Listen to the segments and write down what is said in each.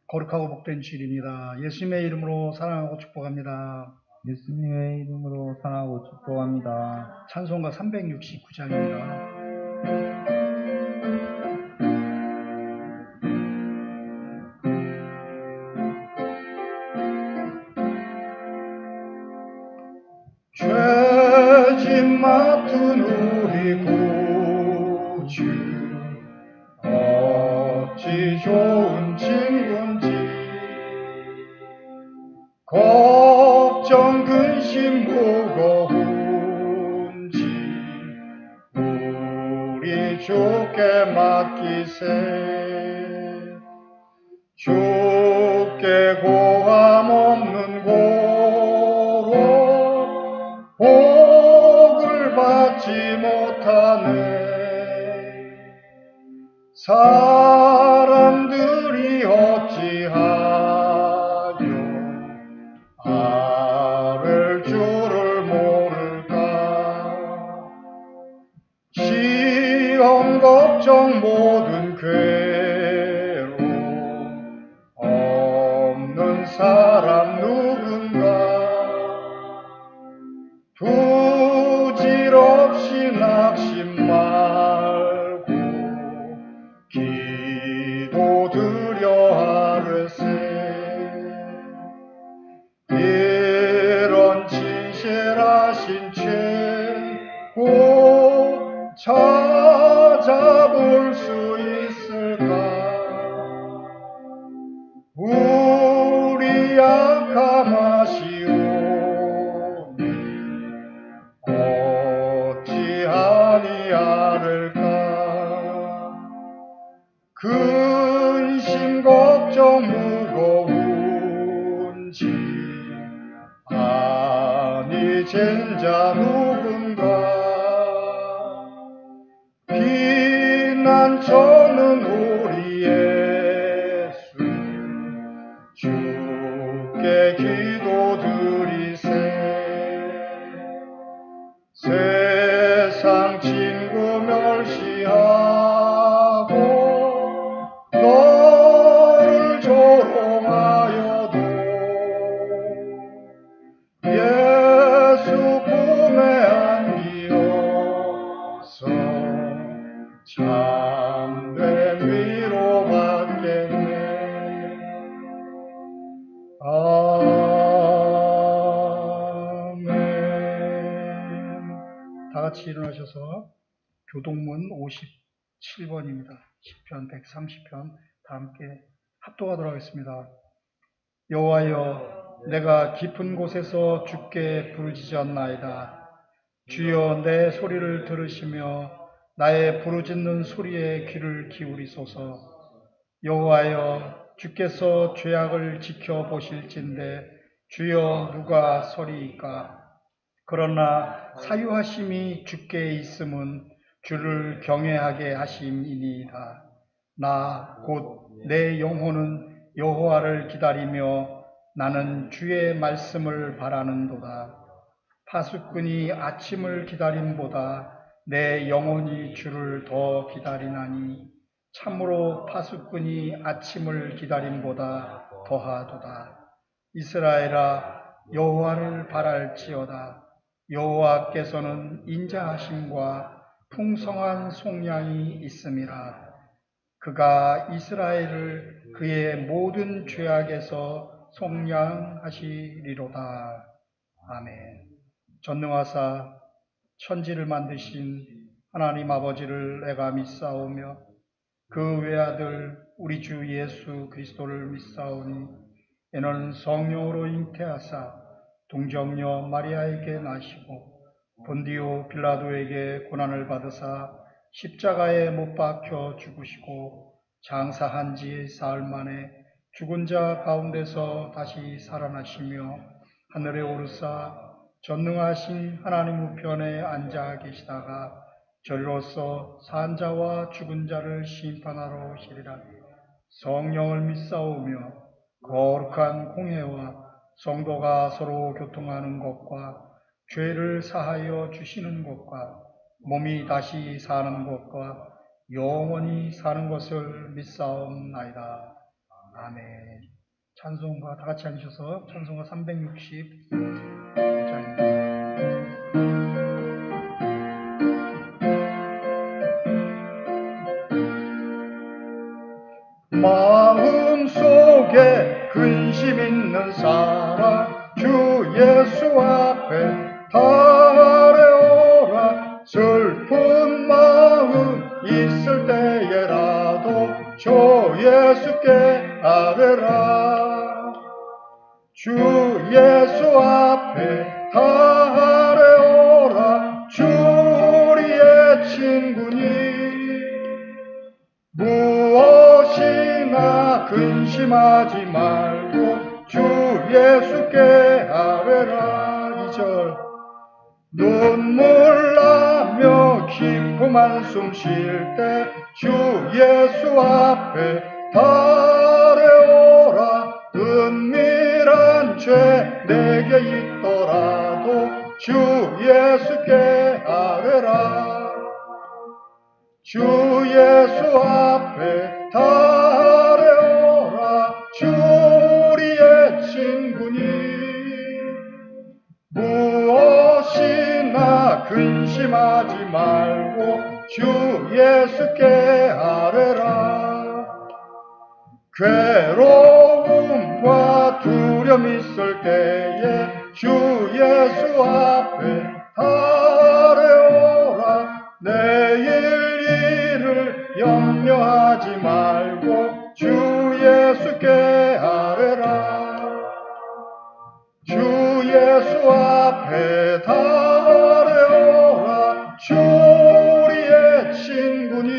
거룩하고 복된 주일입니다. 예수님의 이름으로 사랑하고 축복합니다. 예수님의 이름으로 사랑하고 축복합니다. 찬송가 369장입니다. 죄짐 맡은 우리 구주 어찌 좋은 친구인지 걱정 근심 무거운지 우리 주께 맡기세. 주께 고함 없는 고로 복을 받지 못하네. 사람들이 어찌하여 아를 줄을 모를까. 시험 걱정 모든 괴로움 없는 사람 누군가. 부질없이 낙심 말고 기도드려 하르세. 이런 진실하신 최고 찾아볼 수 있을까. 우리 약함하시오니 어찌하니 아를까. 근심 걱정 무거운지 아니 젠자 누군가. 비난 저는 우리 예수 주께 기도드리세. 세상 친구 멸시하고 너를 조롱하여도 예수 품에 안기어서 참된 위로받겠네. 아멘. 다 같이 일어나셔서 교동문 57번입니다. 시편 130편 다 함께 합독하도록 하겠습니다. 여호와여, 내가 깊은 곳에서 주께 부르짖었나이다. 주여, 내 소리를 들으시며 나의 부르짖는 소리에 귀를 기울이소서. 여호와여, 주께서 죄악을 지켜보실진대 주여 누가 서리이까. 그러나 사유하심이 주께 있음은 주를 경외하게 하심이니이다. 나 곧 내 영혼은 여호와를 기다리며 나는 주의 말씀을 바라는도다. 파수꾼이 아침을 기다림보다 내 영혼이 주를 더 기다리나니 참으로 파수꾼이 아침을 기다림보다 더하도다. 이스라엘아, 여호와를 바랄지어다. 여호와께서는 인자하심과 풍성한 속량이 있음이라. 그가 이스라엘을 그의 모든 죄악에서 속량하시리로다. 아멘. 전능하사 천지를 만드신 하나님 아버지를 내가 믿사오며 그 외아들 우리 주 예수 그리스도를 믿사오니 이는 성령으로 잉태하사 동정녀 마리아에게 나시고 본디오 빌라도에게 고난을 받으사 십자가에 못 박혀 죽으시고 장사한 지 사흘 만에 죽은 자 가운데서 다시 살아나시며 하늘에 오르사 전능하신 하나님 우편에 앉아 계시다가 저리로서 산 자와 죽은 자를 심판하러 오시리라. 성령을 믿사오며 거룩한 공회와 성도가 서로 교통하는 것과 죄를 사하여 주시는 것과 몸이 다시 사는 것과 영원히 사는 것을 믿사옵나이다. 아멘. 찬송가 다 같이 앉으셔서 찬송가 360장입니다. 마음속에 근심 있는 사람 주 예수 앞에 달려오라. 슬픈 마음 있을 때에라도 주 예수께 아뢰라. 주 예수 앞에 달려오라. 주 우리의 친구니 무엇이나 근심하지 말고 주 예수께 아뢰라. 2절 눈물 나며 깊은 한숨 쉴 때 주 예수 앞에 달려오라. 은밀한 죄 내게 있더라도 주 예수께 아뢰라. 주 예수 앞에 달려오라. 주 우리의 친구니 무엇이나 근심하지 말고 주 예수께 아뢰라. 괴로움과 두려움 있을 때에 주 예수 앞에 달려오라. 내일 일을 염려하지 말고 주 예수께 아뢰라. 주 예수 앞에 달려오라. 주 우리의 친구니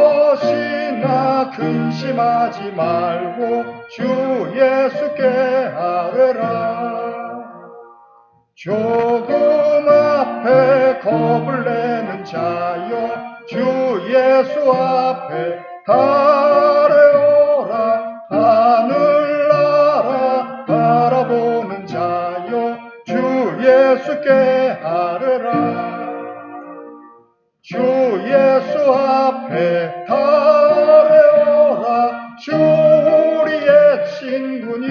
무엇이나 근심하지 말고 주 예수께 아뢰라. 조금 앞에 겁을 내는 자여 주 예수 앞에 달려오라. 하늘나라 바라보는 자여 주 예수께 아뢰라. 주 예수 앞에 달려오라. 주 우리의 친구니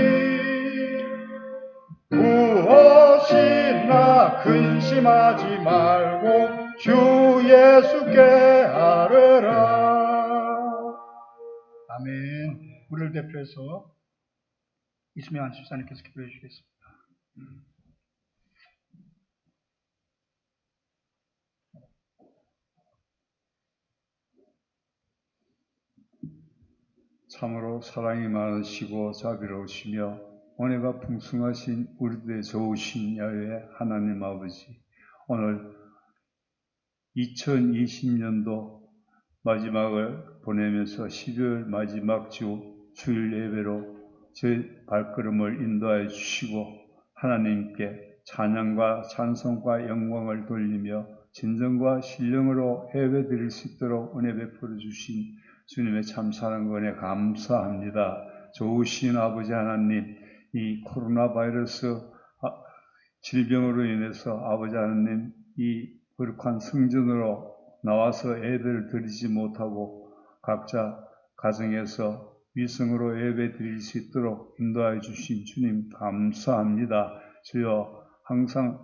무엇이나 근심하지 말고 주 예수께 아뢰라. 아멘. 우리를 대표해서 이수명 집사님께서 기도해 주시겠습니다. 참으로 사랑이 많으시고 자비로우시며 은혜가 풍성하신 우리들의 좋으신 야훼 하나님 아버지, 오늘 2020년도 마지막을 보내면서 12월 마지막 주일 예배로 저희 발걸음을 인도하여 주시고 하나님께 찬양과 찬송과 영광을 돌리며 진정과 신령으로 예배 드릴 수 있도록 은혜 베풀어 주신 주님의 참 사랑 은혜 감사합니다. 좋으신 아버지 하나님, 이 코로나 바이러스 질병으로 인해서 아버지 하나님 이 거룩한 성전으로 나와서 예배를 드리지 못하고 각자 가정에서 위성으로 예배 드릴 수 있도록 인도하여 주신 주님 감사합니다. 주여 항상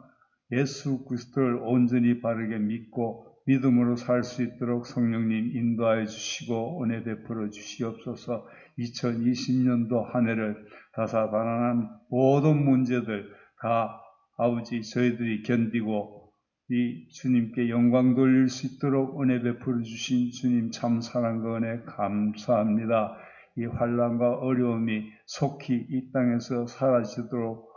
예수 그리스도를 온전히 바르게 믿고 믿음으로 살 수 있도록 성령님 인도하여 주시고 은혜 베풀어 주시옵소서. 2020년도 한 해를 다사다난한 모든 문제들 다 아버지 저희들이 견디고 이 주님께 영광 돌릴 수 있도록 은혜 베풀어 주신 주님 참 사랑과 은혜 감사합니다. 이 환난과 어려움이 속히 이 땅에서 사라지도록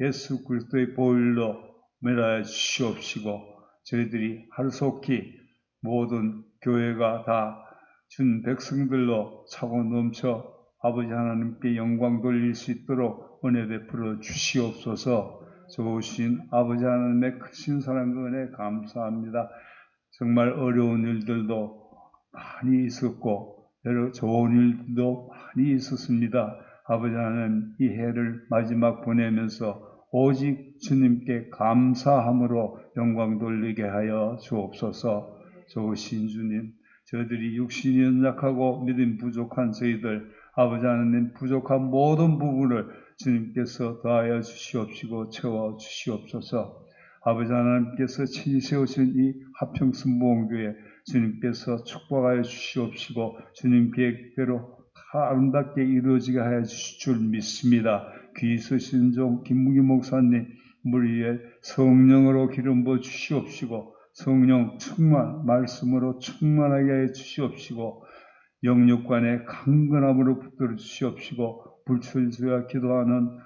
예수 그리스도의 보혈로 매라해 주시옵시고 저희들이 하루속히 모든 교회가 다 준 백성들로 차고 넘쳐 아버지 하나님께 영광 돌릴 수 있도록 은혜 베풀어 주시옵소서. 좋으신 아버지 하나님의 크신 사랑과 은혜 감사합니다. 정말 어려운 일들도 많이 있었고 여러 좋은 일들도 많이 있었습니다. 아버지 하나님 이 해를 마지막 보내면서 오직 주님께 감사함으로 영광 돌리게 하여 주옵소서. 좋으신 주님, 저희들이 육신이 연약하고 믿음 부족한 저희들, 아버지 하나님 부족한 모든 부분을 주님께서 더하여 주시옵시고 채워 주시옵소서. 아버지 하나님께서 친히 세우신 이 화평순복음교회 주님께서 축복하여 주시옵시고 주님 계획대로 다 아름답게 이루어지게 하여 주실 줄 믿습니다. 귀 있으신 종 김무기 목사님 우리 위에 성령으로 기름 부어 주시옵시고 성령 충만 말씀으로 충만하게 하여 주시옵시고 영육간의 강건함으로 붙들어 주시옵시고 불철주야 기도하는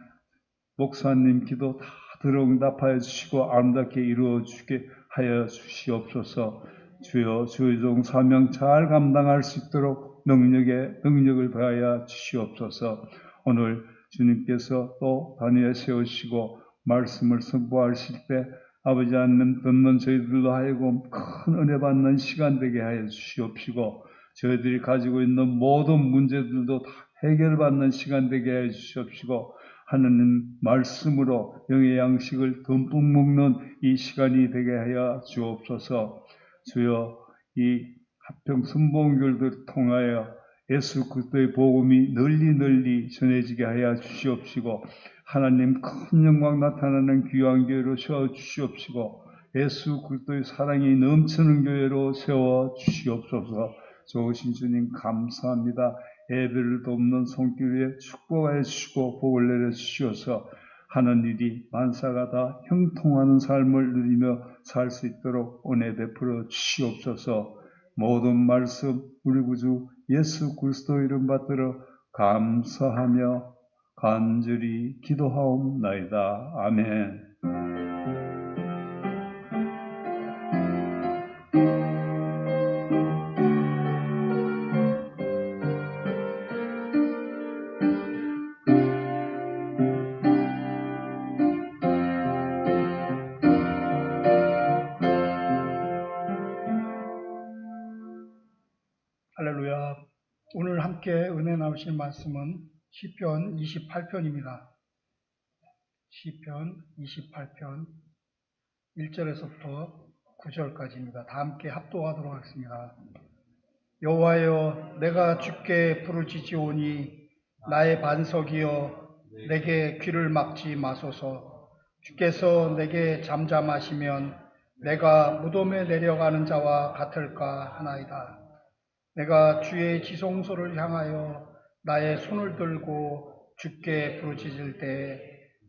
목사님 기도 다 들어응답하여 주시고 아름답게 이루어 주게 하여 주시옵소서. 주여 주의 종 사명 잘 감당할 수 있도록 능력을 더하여 주시옵소서. 오늘 주님께서 또 단위에 세우시고 말씀을 선포하실 때 아버지 하나님 듣는 저희들로 하여금 큰 은혜 받는 시간 되게 하여 주시옵시고 저희들이 가지고 있는 모든 문제들도 다 해결받는 시간 되게 해 주시옵시고 하나님 말씀으로 영의 양식을 듬뿍 먹는 이 시간이 되게 하여 주옵소서. 주여 이 화평순복음교회를 통하여 예수 그리스도의 복음이 널리 전해지게 하여 주시옵시고 하나님 큰 영광 나타나는 귀한 교회로 세워 주시옵시고 예수 그리스도의 사랑이 넘치는 교회로 세워 주시옵소서. 좋으신 주님 감사합니다. 예배를 돕는 손길에 축복하여 주시고 복을 내려 주시어서 하는 일이 만사가 다 형통하는 삶을 누리며 살 수 있도록 은혜 베풀어 주시옵소서. 모든 말씀 우리 구주 예수 그리스도 이름 받들어 감사하며 간절히 기도하옵나이다. 아멘. 할렐루야. 오늘 함께 은혜 나누실 말씀은 시편 28편입니다. 시편 28편 1절에서부터 9절까지입니다. 다 함께 합독하도록 하겠습니다. 여호와여, 내가 주께 부르짖으오니 나의 반석이여 내게 귀를 막지 마소서. 주께서 내게 잠잠하시면 내가 무덤에 내려가는 자와 같을까 하나이다. 내가 주의 지성소를 향하여 나의 손을 들고 주께 부르짖을 때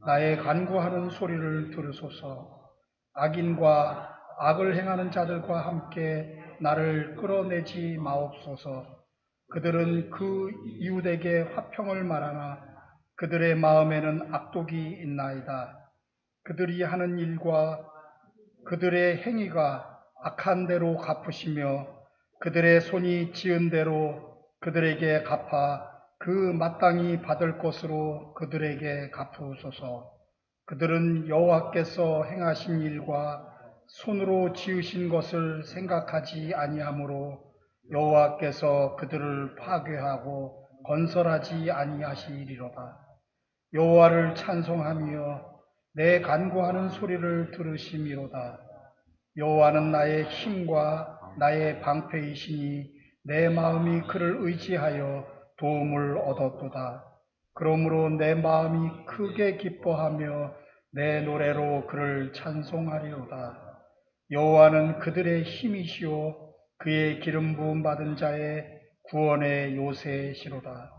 나의 간구하는 소리를 들으소서. 악인과 악을 행하는 자들과 함께 나를 끌어내지 마옵소서. 그들은 그 이웃에게 화평을 말하나 그들의 마음에는 악독이 있나이다. 그들이 하는 일과 그들의 행위가 악한 대로 갚으시며 그들의 손이 지은 대로 그들에게 갚아 그 마땅히 받을 것으로 그들에게 갚으소서. 그들은 여호와께서 행하신 일과 손으로 지으신 것을 생각하지 아니하므로 여호와께서 그들을 파괴하고 건설하지 아니하시리로다. 여호와를 찬송하며 내 간구하는 소리를 들으심이로다. 여호와는 나의 힘과 나의 방패이시니 내 마음이 그를 의지하여 도움을 얻었도다. 그러므로 내 마음이 크게 기뻐하며 내 노래로 그를 찬송하리로다. 여호와는 그들의 힘이시오 그의 기름 부음 받은 자의 구원의 요새시로다.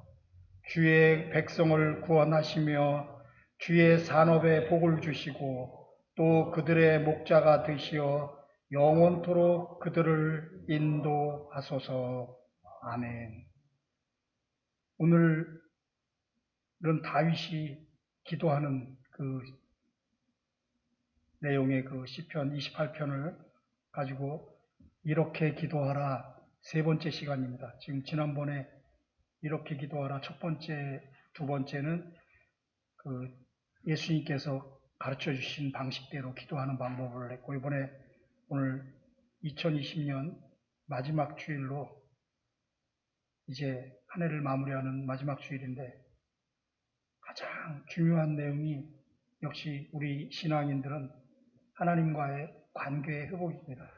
주의 백성을 구원하시며 주의 산업에 복을 주시고 또 그들의 목자가 되시어 영원토록 그들을 인도하소서. 아멘. 오늘은 다윗이 기도하는 그 내용의 그 시편 28편을 가지고 이렇게 기도하라 세 번째 시간입니다. 지금 지난번에 이렇게 기도하라 첫 번째, 두 번째는 그 예수님께서 가르쳐 주신 방식대로 기도하는 방법을 했고 이번에 오늘 2020년 마지막 주일로 이제 한 해를 마무리하는 마지막 주일인데 가장 중요한 내용이 역시 우리 신앙인들은 하나님과의 관계의 회복입니다.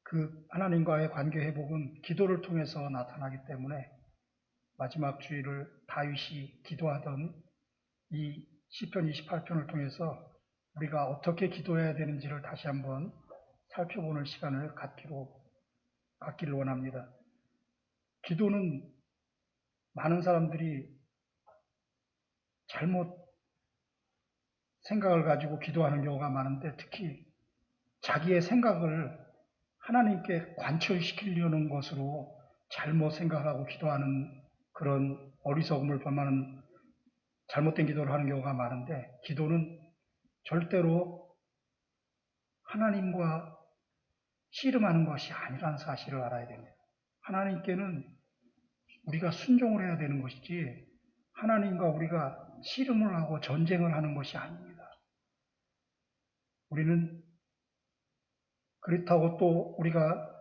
그 하나님과의 관계 회복은 기도를 통해서 나타나기 때문에 마지막 주일을 다윗이 기도하던 이 시편 28편을 통해서 우리가 어떻게 기도해야 되는지를 다시 한번 살펴보는 시간을 갖기를 원합니다. 기도는 많은 사람들이 잘못 생각을 가지고 기도하는 경우가 많은데, 특히 자기의 생각을 하나님께 관철시키려는 것으로 잘못 생각하고 기도하는 그런 어리석음을 범하는 잘못된 기도를 하는 경우가 많은데, 기도는 절대로 하나님과 씨름하는 것이 아니라는 사실을 알아야 됩니다. 하나님께는 우리가 순종을 해야 되는 것이지 하나님과 우리가 씨름을 하고 전쟁을 하는 것이 아닙니다. 우리는 그렇다고 또 우리가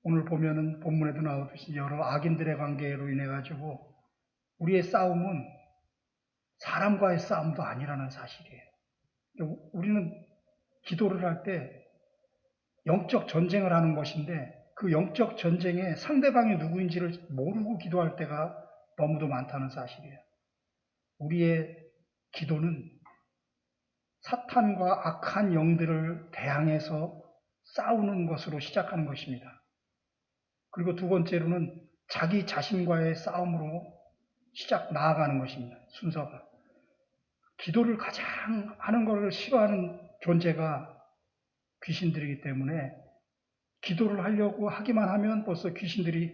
오늘 보면은 본문에도 나오듯이 여러 악인들의 관계로 인해 가지고 우리의 싸움은 사람과의 싸움도 아니라는 사실이에요. 우리는 기도를 할 때 영적 전쟁을 하는 것인데, 그 영적 전쟁의 상대방이 누구인지를 모르고 기도할 때가 너무도 많다는 사실이에요. 우리의 기도는 사탄과 악한 영들을 대항해서 싸우는 것으로 시작하는 것입니다. 그리고 두 번째로는 자기 자신과의 싸움으로 나아가는 것입니다. 순서가. 기도를 가장 하는 것을 싫어하는 존재가 귀신들이기 때문에 기도를 하려고 하기만 하면 벌써 귀신들이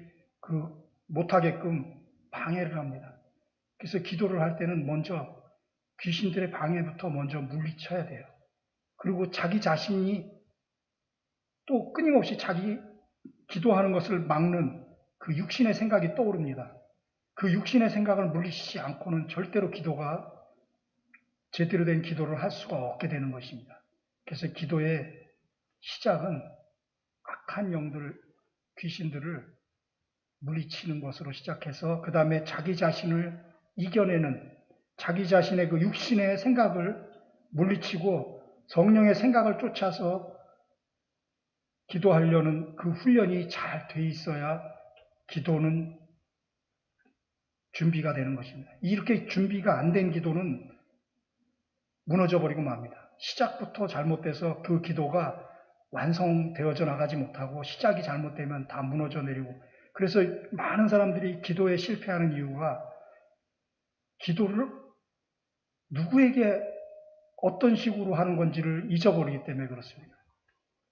못하게끔 방해를 합니다. 그래서 기도를 할 때는 먼저 귀신들의 방해부터 먼저 물리쳐야 돼요. 그리고 자기 자신이 또 끊임없이 자기 기도하는 것을 막는 그 육신의 생각이 떠오릅니다. 그 육신의 생각을 물리치지 않고는 절대로 기도가 제대로 된 기도를 할 수가 없게 되는 것입니다. 그래서 기도의 시작은 악한 영들, 귀신들을 물리치는 것으로 시작해서 그 다음에 자기 자신을 이겨내는, 자기 자신의 그 육신의 생각을 물리치고 성령의 생각을 쫓아서 기도하려는 그 훈련이 잘 돼 있어야 기도는 준비가 되는 것입니다. 이렇게 준비가 안 된 기도는 무너져 버리고 맙니다. 시작부터 잘못돼서 그 기도가 완성되어져 나가지 못하고 시작이 잘못되면 다 무너져 내리고, 그래서 많은 사람들이 기도에 실패하는 이유가 기도를 누구에게 어떤 식으로 하는 건지를 잊어버리기 때문에 그렇습니다.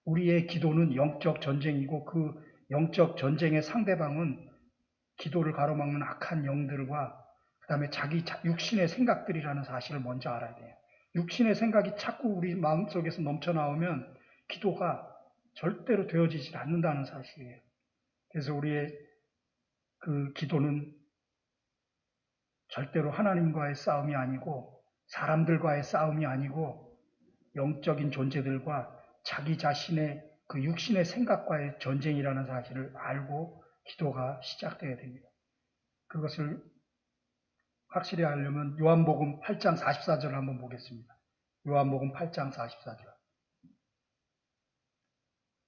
우리의 기도는 영적 전쟁이고 그 영적 전쟁의 상대방은 기도를 가로막는 악한 영들과 그 다음에 자기 육신의 생각들이라는 사실을 먼저 알아야 돼요. 육신의 생각이 자꾸 우리 마음속에서 넘쳐나오면 기도가 절대로 되어지지 않는다는 사실이에요. 그래서 우리의 그 기도는 절대로 하나님과의 싸움이 아니고 사람들과의 싸움이 아니고 영적인 존재들과 자기 자신의 그 육신의 생각과의 전쟁이라는 사실을 알고 기도가 시작되어야 됩니다. 그것을 확실히 하려면 요한복음 8장 44절을 한번 보겠습니다. 요한복음 8장 44절.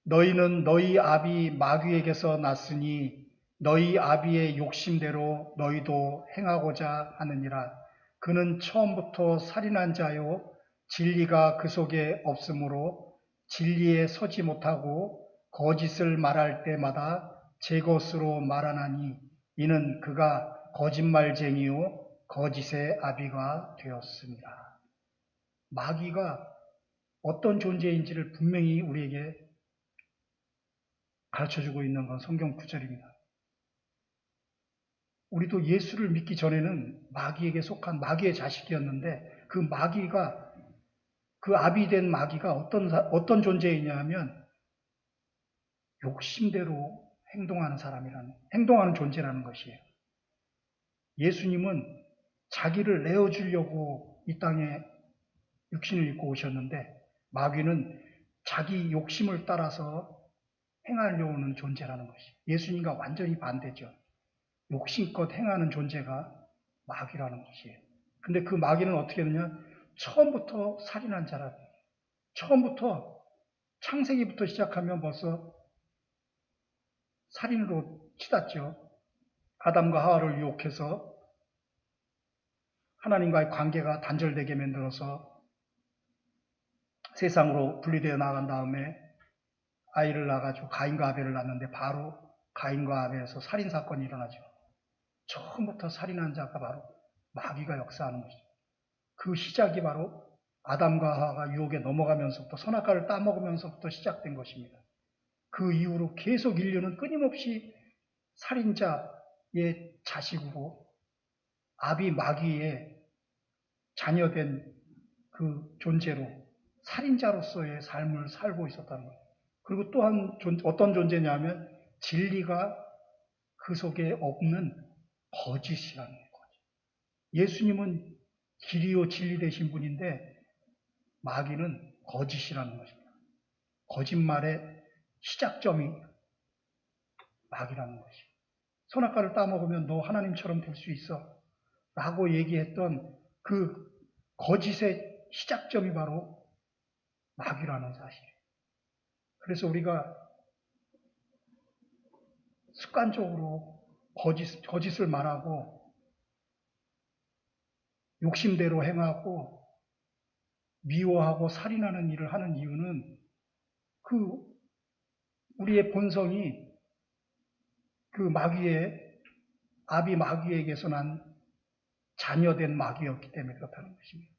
너희는 너희 아비 마귀에게서 났으니 너희 아비의 욕심대로 너희도 행하고자 하느니라. 그는 처음부터 살인한 자요 진리가 그 속에 없으므로 진리에 서지 못하고 거짓을 말할 때마다 제 것으로 말하나니 이는 그가 거짓말쟁이요 거짓의 아비가 되었습니다. 마귀가 어떤 존재인지를 분명히 우리에게 가르쳐주고 있는 건 성경 구절입니다. 우리도 예수를 믿기 전에는 마귀에게 속한 마귀의 자식이었는데 그 마귀가, 그 아비 된 마귀가 어떤 존재이냐 하면 욕심대로 행동하는 존재라는 것이에요. 예수님은 자기를 내어주려고 이 땅에 육신을 입고 오셨는데 마귀는 자기 욕심을 따라서 행하려고 하는 존재라는 것이에요. 예수님과 완전히 반대죠. 욕심껏 행하는 존재가 마귀라는 것이에요. 근데 그 마귀는 어떻게 되냐? 처음부터 살인한 자라. 처음부터 창세기부터 시작하면 벌써 살인으로 치닫죠. 아담과 하와를 유혹해서 하나님과의 관계가 단절되게 만들어서 세상으로 분리되어 나간 다음에 아이를 낳아가지고 가인과 아벨을 낳는데 바로 가인과 아벨에서 살인사건이 일어나죠. 처음부터 살인한 자가 바로 마귀가 역사하는 것이죠. 그 시작이 바로 아담과 하와가 유혹에 넘어가면서부터 선악과를 따먹으면서부터 시작된 것입니다. 그 이후로 계속 인류는 끊임없이 살인자의 자식으로 아비 마귀의 자녀된 그 존재로 살인자로서의 삶을 살고 있었다는 거예요. 그리고 또한 어떤 존재냐면 진리가 그 속에 없는 거짓이라는 거죠. 예수님은 길이요 진리 되신 분인데 마귀는 거짓이라는 것입니다. 거짓말의 시작점이 마귀라는 것이에요. 선악과를 따먹으면 너 하나님처럼 될 수 있어 라고 얘기했던 그 거짓의 시작점이 바로 마귀라는 사실이에요. 그래서 우리가 습관적으로 거짓을 말하고 욕심대로 행하고 미워하고 살인하는 일을 하는 이유는 그 우리의 본성이 그 마귀의 아비 마귀에게서 난 자녀된 마귀였기 때문에 그렇다는 것입니다.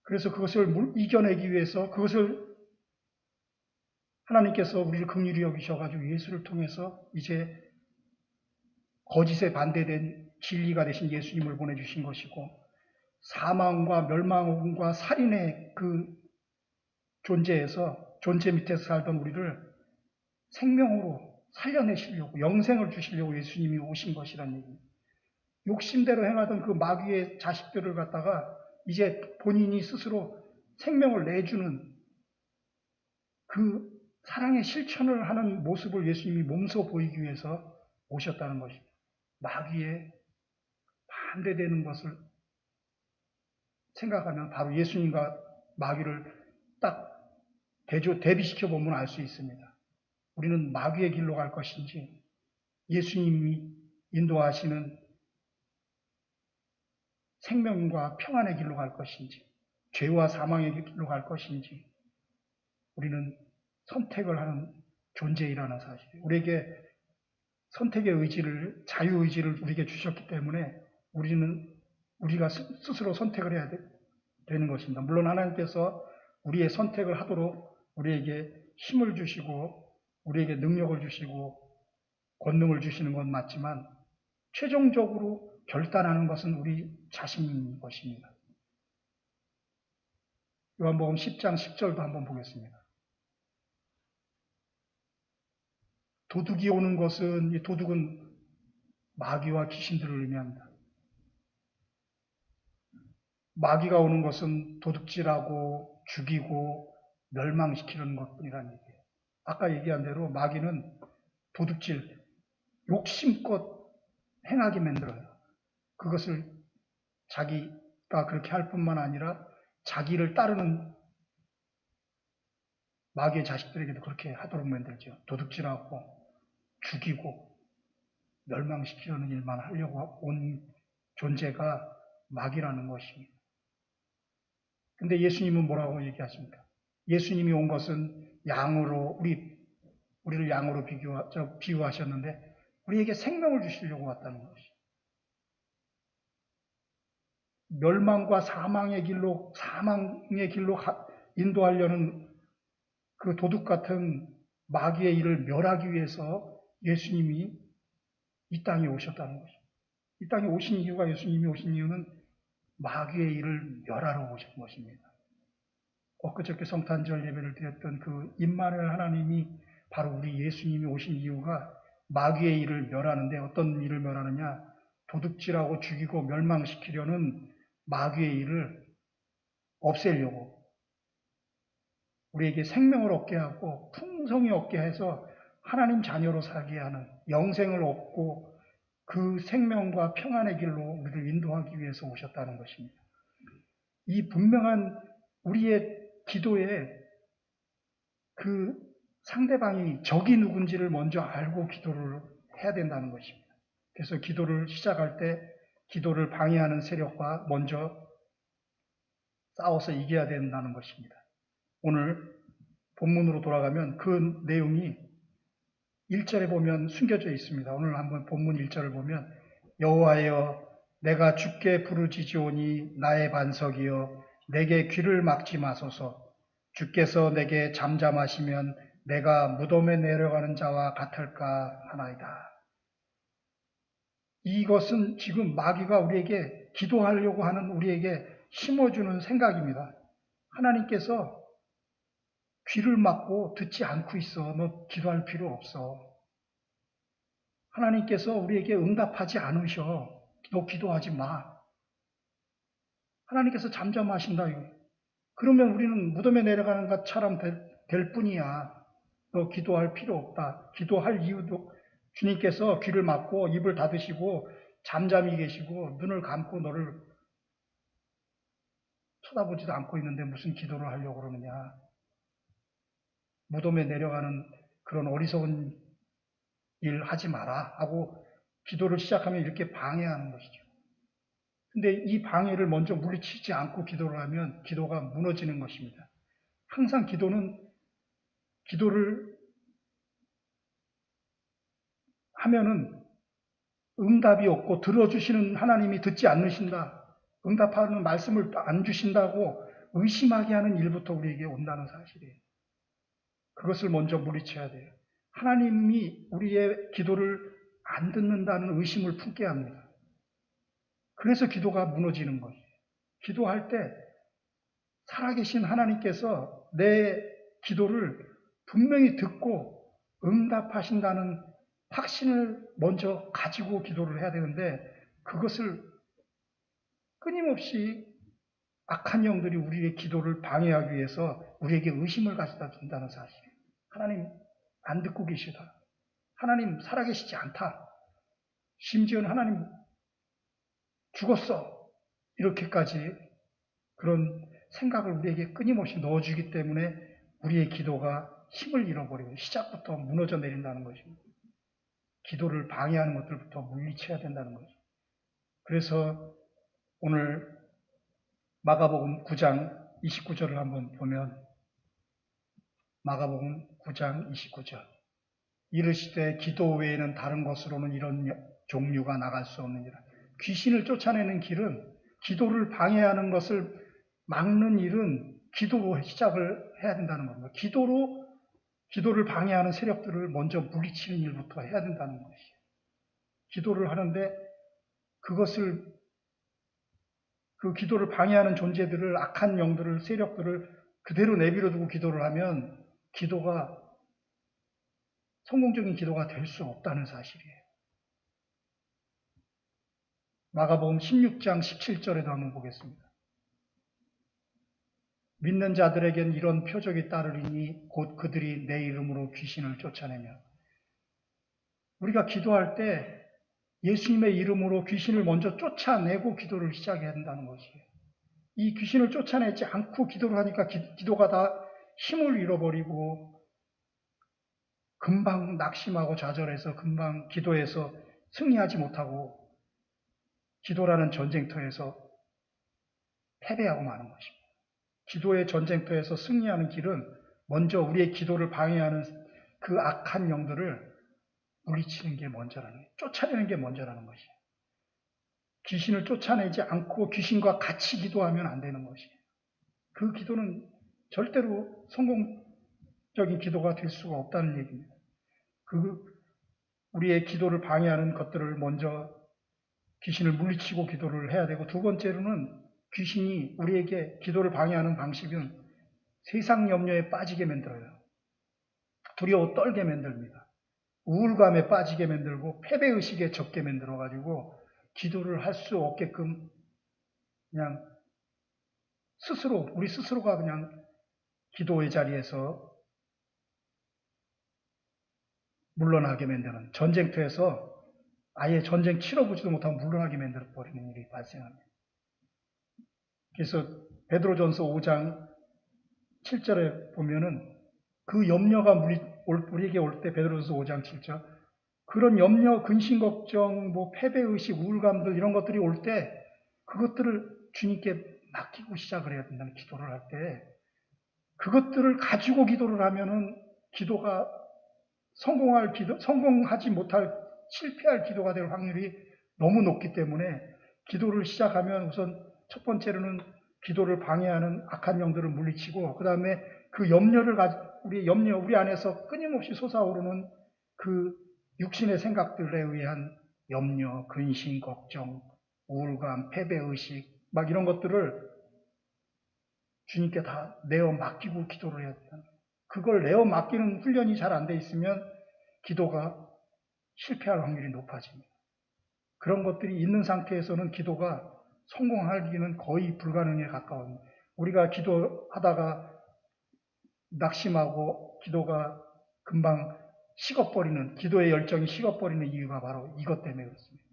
그래서 그것을 이겨내기 위해서 그것을 하나님께서 우리를 긍휼히 여기셔가지고 예수를 통해서 이제 거짓에 반대된 진리가 되신 예수님을 보내주신 것이고 사망과 멸망과 살인의 그 존재 밑에서 살던 우리를 생명으로 살려내시려고 영생을 주시려고 예수님이 오신 것이라는 얘기입니다. 욕심대로 행하던 그 마귀의 자식들을 갖다가 이제 본인이 스스로 생명을 내주는 그 사랑의 실천을 하는 모습을 예수님이 몸소 보이기 위해서 오셨다는 것입니다. 마귀에 반대되는 것을 생각하면 바로 예수님과 마귀를 딱 대비시켜 보면 알 수 있습니다. 우리는 마귀의 길로 갈 것인지 예수님이 인도하시는 생명과 평안의 길로 갈 것인지 죄와 사망의 길로 갈 것인지 우리는 선택을 하는 존재이라는 사실. 우리에게 선택의 의지를, 자유의지를 우리에게 주셨기 때문에 우리가 스스로 선택을 해야 되는 것입니다. 물론 하나님께서 우리의 선택을 하도록 우리에게 힘을 주시고 우리에게 능력을 주시고 권능을 주시는 건 맞지만 최종적으로 결단하는 것은 우리 자신인 것입니다. 요한복음 10장 10절도 한번 보겠습니다. 도둑이 오는 것은, 이 도둑은 마귀와 귀신들을 의미합니다. 마귀가 오는 것은 도둑질하고 죽이고 멸망시키는 것뿐이라는 얘기예요. 아까 얘기한 대로 마귀는 도둑질, 욕심껏 행하게 만들어요. 그것을 자기가 그렇게 할 뿐만 아니라 자기를 따르는 마귀의 자식들에게도 그렇게 하도록 만들죠. 도둑질하고 죽이고 멸망시키려는 일만 하려고 온 존재가 마귀라는 것입니다. 근데 예수님은 뭐라고 얘기하십니까? 예수님이 온 것은 양으로, 우리를 양으로 비유하셨는데 우리에게 생명을 주시려고 왔다는 것이죠. 멸망과 사망의 길로 인도하려는 그 도둑 같은 마귀의 일을 멸하기 위해서 예수님이 이 땅에 오셨다는 것입니다. 이 땅에 오신 이유가, 예수님이 오신 이유는 마귀의 일을 멸하러 오신 것입니다. 엊그저께 성탄절 예배를 드렸던 그 임마누엘 하나님이 바로 우리 예수님이 오신 이유가 마귀의 일을 멸하는데 어떤 일을 멸하느냐? 도둑질하고 죽이고 멸망시키려는 마귀의 일을 없애려고 우리에게 생명을 얻게 하고 풍성히 얻게 해서 하나님 자녀로 살게 하는 영생을 얻고 그 생명과 평안의 길로 우리를 인도하기 위해서 오셨다는 것입니다. 이 분명한 우리의 기도에 그 상대방이 적이 누군지를 먼저 알고 기도를 해야 된다는 것입니다. 그래서 기도를 시작할 때 기도를 방해하는 세력과 먼저 싸워서 이겨야 된다는 것입니다. 오늘 본문으로 돌아가면 그 내용이 1절에 보면 숨겨져 있습니다. 오늘 한번 본문 1절을 보면 여호와여 내가 주께 부르짖으오니 나의 반석이여 내게 귀를 막지 마소서. 주께서 내게 잠잠하시면 내가 무덤에 내려가는 자와 같을까 하나이다. 이것은 지금 마귀가 우리에게 기도하려고 하는 우리에게 심어주는 생각입니다. 하나님께서 귀를 막고 듣지 않고 있어. 너 기도할 필요 없어. 하나님께서 우리에게 응답하지 않으셔. 너 기도하지 마. 하나님께서 잠잠하신다. 그러면 우리는 무덤에 내려가는 것처럼 될 뿐이야. 너 기도할 필요 없다. 기도할 이유도 주님께서 귀를 막고 입을 닫으시고 잠잠히 계시고 눈을 감고 너를 쳐다보지도 않고 있는데 무슨 기도를 하려고 그러느냐. 무덤에 내려가는 그런 어리석은 일 하지 마라 하고 기도를 시작하면 이렇게 방해하는 것이죠. 근데 이 방해를 먼저 물리치지 않고 기도를 하면 기도가 무너지는 것입니다. 항상 기도를 하면은 응답이 없고 들어주시는 하나님이 듣지 않으신다. 응답하는 말씀을 안 주신다고 의심하게 하는 일부터 우리에게 온다는 사실이에요. 그것을 먼저 물리쳐야 돼요. 하나님이 우리의 기도를 안 듣는다는 의심을 품게 합니다. 그래서 기도가 무너지는 거예요. 기도할 때 살아계신 하나님께서 내 기도를 분명히 듣고 응답하신다는 확신을 먼저 가지고 기도를 해야 되는데 그것을 끊임없이 악한 영들이 우리의 기도를 방해하기 위해서 우리에게 의심을 가져다 준다는 사실이에요. 하나님 안 듣고 계시다. 하나님 살아계시지 않다. 심지어는 하나님 죽었어. 이렇게까지 그런 생각을 우리에게 끊임없이 넣어주기 때문에 우리의 기도가 힘을 잃어버리고 시작부터 무너져 내린다는 것입니다. 기도를 방해하는 것들부터 물리쳐야 된다는 거죠. 그래서 오늘 마가복음 9장 29절을 한번 보면 마가복음 9장 29절 이르시되 기도 외에는 다른 것으로는 이런 종류가 나갈 수 없느니라. 귀신을 쫓아내는 길은 기도를 방해하는 것을 막는 일은 기도로 시작을 해야 된다는 겁니다. 기도를 방해하는 세력들을 먼저 물리치는 일부터 해야 된다는 것이에요. 기도를 하는데 그 기도를 방해하는 존재들을 악한 영들을 세력들을 그대로 내버려두고 기도를 하면 성공적인 기도가 될 수 없다는 사실이에요. 마가복음 16장 17절에도 한번 보겠습니다. 믿는 자들에겐 이런 표적이 따르리니 곧 그들이 내 이름으로 귀신을 쫓아내며 우리가 기도할 때 예수님의 이름으로 귀신을 먼저 쫓아내고 기도를 시작해야 한다는 것이에요. 이 귀신을 쫓아내지 않고 기도를 하니까 기도가 다 힘을 잃어버리고 금방 낙심하고 좌절해서 금방 기도에서 승리하지 못하고 기도라는 전쟁터에서 패배하고 마는 것입니다. 기도의 전쟁터에서 승리하는 길은 먼저 우리의 기도를 방해하는 그 악한 영들을 물리치는 게 먼저라는 거예요. 쫓아내는 게 먼저라는 것이에요. 귀신을 쫓아내지 않고 귀신과 같이 기도하면 안 되는 것이에요. 그 기도는 절대로 성공적인 기도가 될 수가 없다는 얘기입니다. 우리의 기도를 방해하는 것들을 먼저 귀신을 물리치고 기도를 해야 되고 두 번째로는 귀신이 우리에게 기도를 방해하는 방식은 세상 염려에 빠지게 만들어요. 두려워 떨게 만듭니다. 우울감에 빠지게 만들고 패배의식에 적게 만들어가지고 기도를 할 수 없게끔 그냥 우리 스스로가 그냥 기도의 자리에서 물러나게 만드는 전쟁터에서 아예 전쟁 치러보지도 못하고 물러나게 만들어버리는 일이 발생합니다. 그래서 베드로전서 5장 7절에 보면은 그 염려가 우리에게 올 때 베드로서 5장 7절 그런 염려, 근심, 걱정, 패배의식, 우울감들 이런 것들이 올 때 그것들을 주님께 맡기고 시작을 해야 된다는 기도를 할 때 그것들을 가지고 기도를 하면은 기도가 성공하지 못할 실패할 기도가 될 확률이 너무 높기 때문에 기도를 시작하면 우선 첫 번째로는 기도를 방해하는 악한 영들을 물리치고 그 다음에 그 우리 안에서 끊임없이 솟아오르는 그 육신의 생각들에 의한 염려, 근심, 걱정, 우울감, 패배의식 막 이런 것들을 주님께 다 내어 맡기고 기도를 해야 돼요. 그걸 내어 맡기는 훈련이 잘 안 돼 있으면 기도가 실패할 확률이 높아집니다. 그런 것들이 있는 상태에서는 기도가 성공하기는 거의 불가능에 가까워요. 우리가 기도하다가 낙심하고 기도가 금방 식어버리는, 기도의 열정이 식어버리는 이유가 바로 이것 때문에 그렇습니다.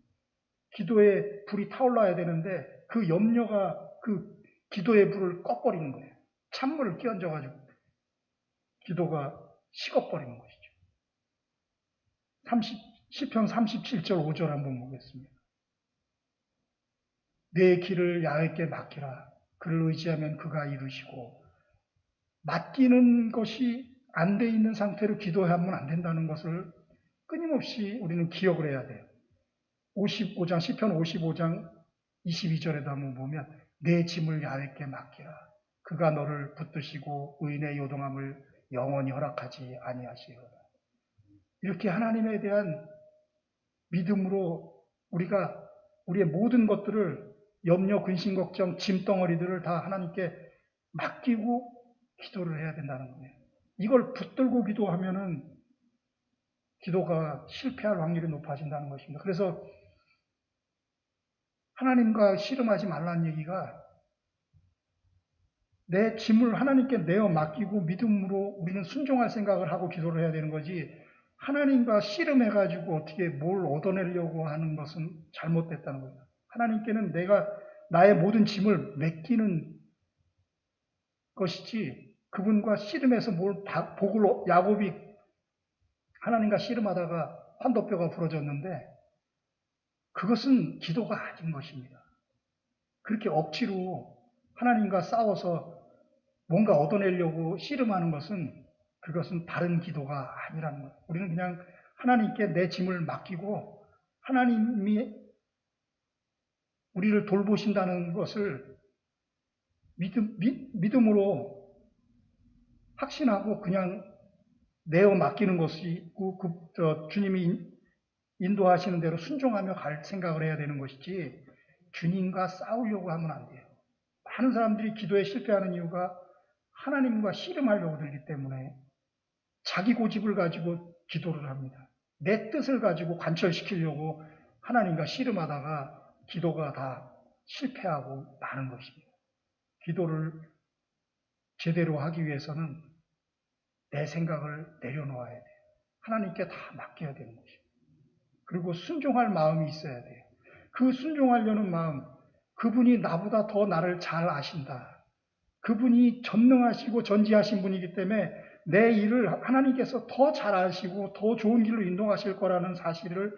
기도에 불이 타올라야 되는데 그 염려가 그 기도의 불을 꺼버리는 거예요. 찬물을 끼얹어가지고 기도가 식어버리는 것이죠. 시편 37절 5절 한번 보겠습니다. 내 길을 야훼께 맡기라. 그를 의지하면 그가 이루시고 맡기는 것이 안 돼 있는 상태로 기도하면 안 된다는 것을 끊임없이 우리는 기억을 해야 돼요. 시편 55장 22절에도 한번 보면 내 짐을 야훼께 맡기라. 그가 너를 붙드시고 의인의 요동함을 영원히 허락하지 아니하시리로다. 이렇게 하나님에 대한 믿음으로 우리가 우리의 모든 것들을 염려, 근심, 걱정, 짐덩어리들을 다 하나님께 맡기고 기도를 해야 된다는 거예요. 이걸 붙들고 기도하면은 기도가 실패할 확률이 높아진다는 것입니다. 그래서 하나님과 씨름하지 말라는 얘기가 내 짐을 하나님께 내어 맡기고 믿음으로 우리는 순종할 생각을 하고 기도를 해야 되는 거지 하나님과 씨름해가지고 어떻게 뭘 얻어내려고 하는 것은 잘못됐다는 거예요. 하나님께는 내가 나의 모든 짐을 맡기는 것이지 그분과 씨름해서 야곱이 하나님과 씨름하다가 환도뼈가 부러졌는데 그것은 기도가 아닌 것입니다. 그렇게 억지로 하나님과 싸워서 뭔가 얻어내려고 씨름하는 것은 그것은 바른 기도가 아니라는 거예요. 우리는 그냥 하나님께 내 짐을 맡기고 하나님이 우리를 돌보신다는 것을 믿음으로 확신하고 그냥 내어 맡기는 것이고 주님이 인도하시는 대로 순종하며 갈 생각을 해야 되는 것이지 주님과 싸우려고 하면 안 돼요. 많은 사람들이 기도에 실패하는 이유가 하나님과 씨름하려고 들기 때문에 자기 고집을 가지고 기도를 합니다. 내 뜻을 가지고 관철시키려고 하나님과 씨름하다가 기도가 다 실패하고 마는 것입니다. 기도를 제대로 하기 위해서는 내 생각을 내려놓아야 돼요. 하나님께 다 맡겨야 되는 것입니다. 그리고 순종할 마음이 있어야 돼요. 그 순종하려는 마음, 그분이 나보다 더 나를 잘 아신다. 그분이 전능하시고 전지하신 분이기 때문에 내 일을 하나님께서 더 잘 아시고 더 좋은 길로 인도하실 거라는 사실을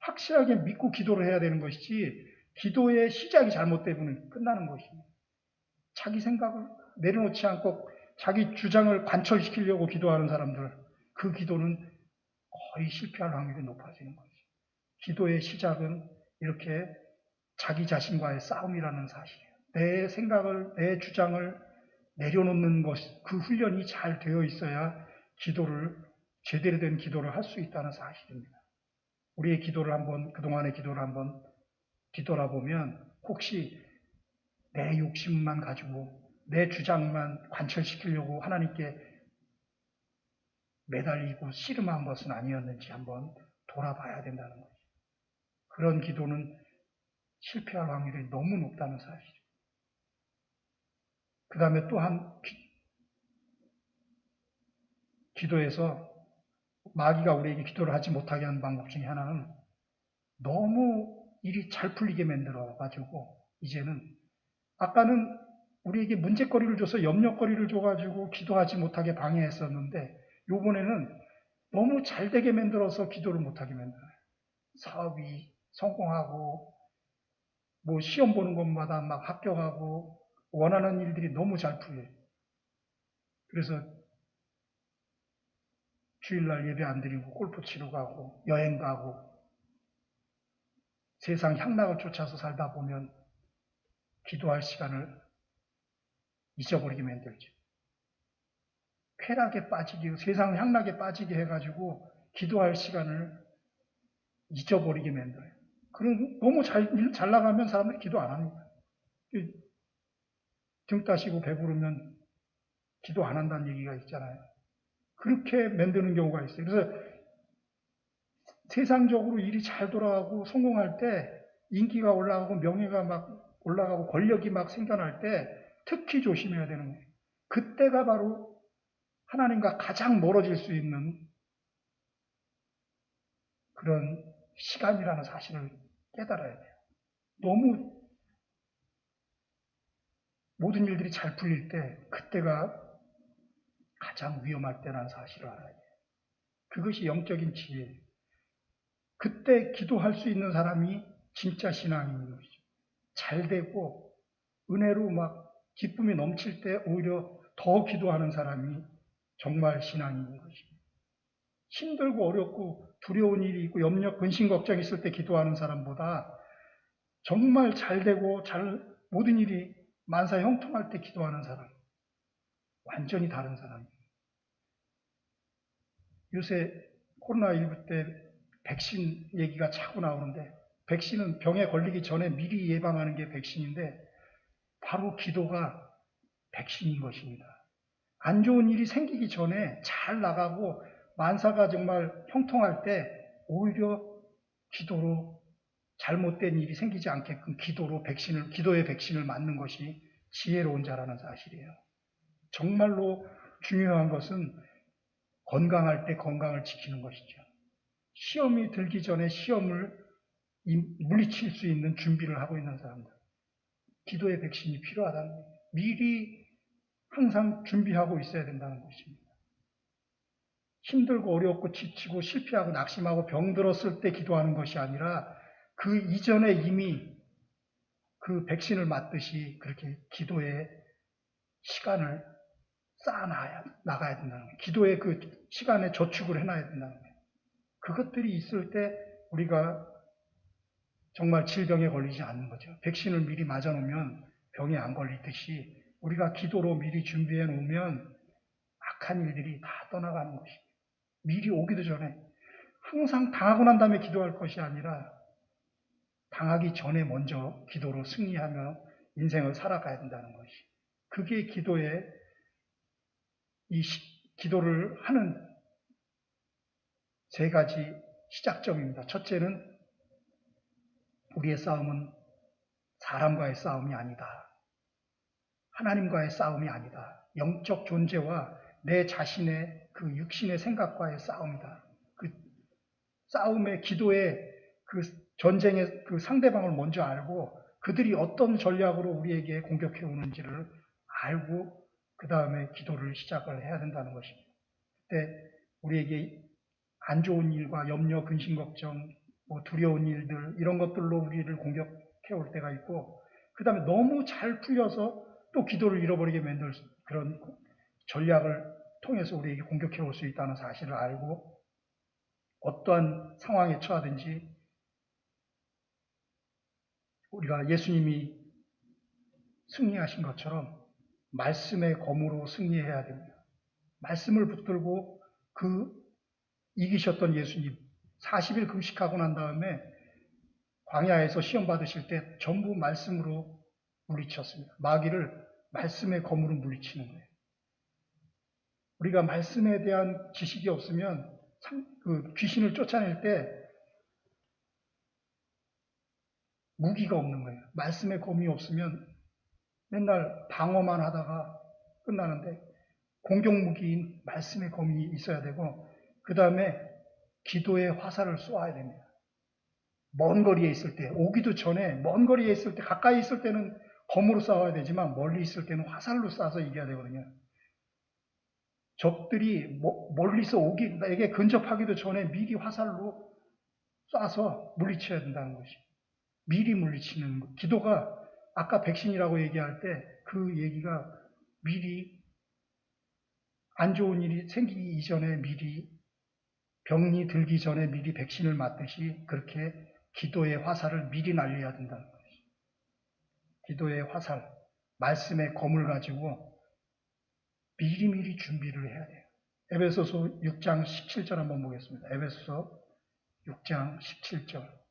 확실하게 믿고 기도를 해야 되는 것이지 기도의 시작이 잘못되면 끝나는 것입니다. 자기 생각을 내려놓지 않고 자기 주장을 관철시키려고 기도하는 사람들, 그 기도는 거의 실패할 확률이 높아지는 거죠. 기도의 시작은 이렇게 자기 자신과의 싸움이라는 사실이에요. 내 생각을, 내 주장을 내려놓는 것, 그 훈련이 잘 되어 있어야 제대로 된 기도를 할 수 있다는 사실입니다. 우리의 기도를 그동안의 기도를 한번 뒤돌아보면 혹시 내 욕심만 가지고 내 주장만 관철시키려고 하나님께 매달리고 씨름한 것은 아니었는지 한번 돌아봐야 된다는 거죠. 그런 기도는 실패할 확률이 너무 높다는 사실이에요. 그 다음에 또한 기도에서 마귀가 우리에게 기도를 하지 못하게 하는 방법 중에 하나는 너무 일이 잘 풀리게 만들어가지고 이제는 아까는 우리에게 문제거리를 줘서 염려거리를 줘가지고 기도하지 못하게 방해했었는데 요번에는 너무 잘 되게 만들어서 기도를 못하게 만들어요. 사업이 성공하고 뭐 시험 보는 것마다 막 합격하고 원하는 일들이 너무 잘 풀려요. 그래서 주일날 예배 안 드리고 골프 치러 가고 여행 가고 세상 향락을 쫓아서 살다 보면 기도할 시간을 잊어버리게 만들죠. 쾌락에 빠지게, 세상 향락에 빠지게 해가지고 기도할 시간을 잊어버리게 만들어요. 그럼 너무 잘 나가면 사람들이 기도 안 합니다. 등 따시고 배부르면 기도 안 한다는 얘기가 있잖아요. 그렇게 만드는 경우가 있어요. 그래서 세상적으로 일이 잘 돌아가고 성공할 때 인기가 올라가고 명예가 막 올라가고 권력이 막 생겨날 때 특히 조심해야 되는 거예요. 그때가 바로 하나님과 가장 멀어질 수 있는 그런 시간이라는 사실을 깨달아야 돼요. 너무 모든 일들이 잘 풀릴 때 그때가 가장 위험할 때라는 사실을 알아야 돼요. 그것이 영적인 지혜예요. 그때 기도할 수 있는 사람이 진짜 신앙인 것이죠. 잘 되고 은혜로 막 기쁨이 넘칠 때 오히려 더 기도하는 사람이 정말 신앙인 것입니다. 힘들고 어렵고 두려운 일이 있고 염려, 근심, 걱정 있을 때 기도하는 사람보다 정말 잘 되고 모든 일이 만사 형통할 때 기도하는 사람, 완전히 다른 사람입니다. 요새 코로나19 때 백신 얘기가 자꾸 나오는데 백신은 병에 걸리기 전에 미리 예방하는 게 백신인데 바로 기도가 백신인 것입니다. 안 좋은 일이 생기기 전에 잘 나가고 만사가 정말 형통할 때 오히려 기도로 잘못된 일이 생기지 않게끔 기도의 백신을 맞는 것이 지혜로운 자라는 사실이에요. 정말로 중요한 것은 건강할 때 건강을 지키는 것이죠. 시험이 들기 전에 시험을 물리칠 수 있는 준비를 하고 있는 사람들. 기도의 백신이 필요하다는 거예요. 미리 항상 준비하고 있어야 된다는 것입니다. 힘들고 어렵고 지치고 실패하고 낙심하고 병들었을 때 기도하는 것이 아니라 그 이전에 이미 그 백신을 맞듯이 그렇게 기도의 시간을 나가야 된다는 거예요. 기도의 그 시간에 저축을 해놔야 된다는 거예요. 그것들이 있을 때 우리가 정말 질병에 걸리지 않는 거죠. 백신을 미리 맞아놓으면 병에 안 걸리듯이 우리가 기도로 미리 준비해 놓으면 악한 일들이 다 떠나가는 것입니다. 미리 오기도 전에 항상 당하고 난 다음에 기도할 것이 아니라 당하기 전에 먼저 기도로 승리하며 인생을 살아가야 된다는 것이. 그게 기도를 하는 세 가지 시작점입니다. 첫째는 우리의 싸움은 사람과의 싸움이 아니다. 하나님과의 싸움이 아니다. 영적 존재와 내 자신의 그 육신의 생각과의 싸움이다. 그 싸움의 기도의 그 전쟁의 그 상대방을 먼저 알고 그들이 어떤 전략으로 우리에게 공격해 오는지를 알고 그 다음에 기도를 시작을 해야 된다는 것입니다. 그때 우리에게 안 좋은 일과 염려, 근심, 걱정, 두려운 일들 이런 것들로 우리를 공격해 올 때가 있고 그 다음에 너무 잘 풀려서 또 기도를 잃어버리게 만들 그런 전략을 통해서 우리에게 공격해 올 수 있다는 사실을 알고 어떠한 상황에 처하든지 우리가 예수님이 승리하신 것처럼 말씀의 검으로 승리해야 됩니다. 말씀을 붙들고 이기셨던 예수님 40일 금식하고 난 다음에 광야에서 시험 받으실 때 전부 말씀으로 물리쳤습니다. 마귀를 말씀의 검으로 물리치는 거예요. 우리가 말씀에 대한 지식이 없으면 그 귀신을 쫓아낼 때 무기가 없는 거예요. 말씀의 검이 없으면 맨날 방어만 하다가 끝나는데 공격 무기인 말씀의 검이 있어야 되고 그 다음에 기도의 화살을 쏘아야 됩니다. 먼 거리에 있을 때, 오기도 전에 먼 거리에 있을 때, 가까이 있을 때는 검으로 싸워야 되지만 멀리 있을 때는 화살로 쏴서 이겨야 되거든요. 적들이 멀리서 내게 근접하기도 전에 미리 화살로 쏴서 물리쳐야 된다는 것이. 미리 물리치는 것. 기도가 아까 백신이라고 얘기할 때 그 얘기가 미리 안 좋은 일이 생기기 이전에 미리 병이 들기 전에 미리 백신을 맞듯이 그렇게 기도의 화살을 미리 날려야 된다는 것이. 기도의 화살, 말씀의 검을 가지고 미리미리 준비를 해야 돼요. 에베소서 6장 17절 한번 보겠습니다. 에베소서 6장 17절.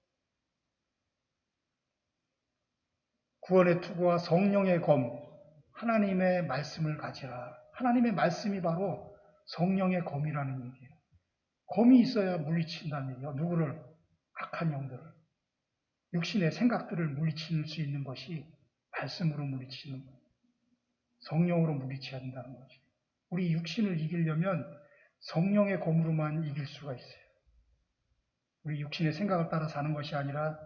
구원의 투구와 성령의 검, 하나님의 말씀을 가지라. 하나님의 말씀이 바로 성령의 검이라는 얘기예요. 검이 있어야 물리친다는 얘기예요. 누구를? 악한 영들을. 육신의 생각들을 물리칠 수 있는 것이 말씀으로 물리치는 거예요. 성령으로 물리쳐야 한다는 거죠. 우리 육신을 이기려면 성령의 검으로만 이길 수가 있어요. 우리 육신의 생각을 따라 사는 것이 아니라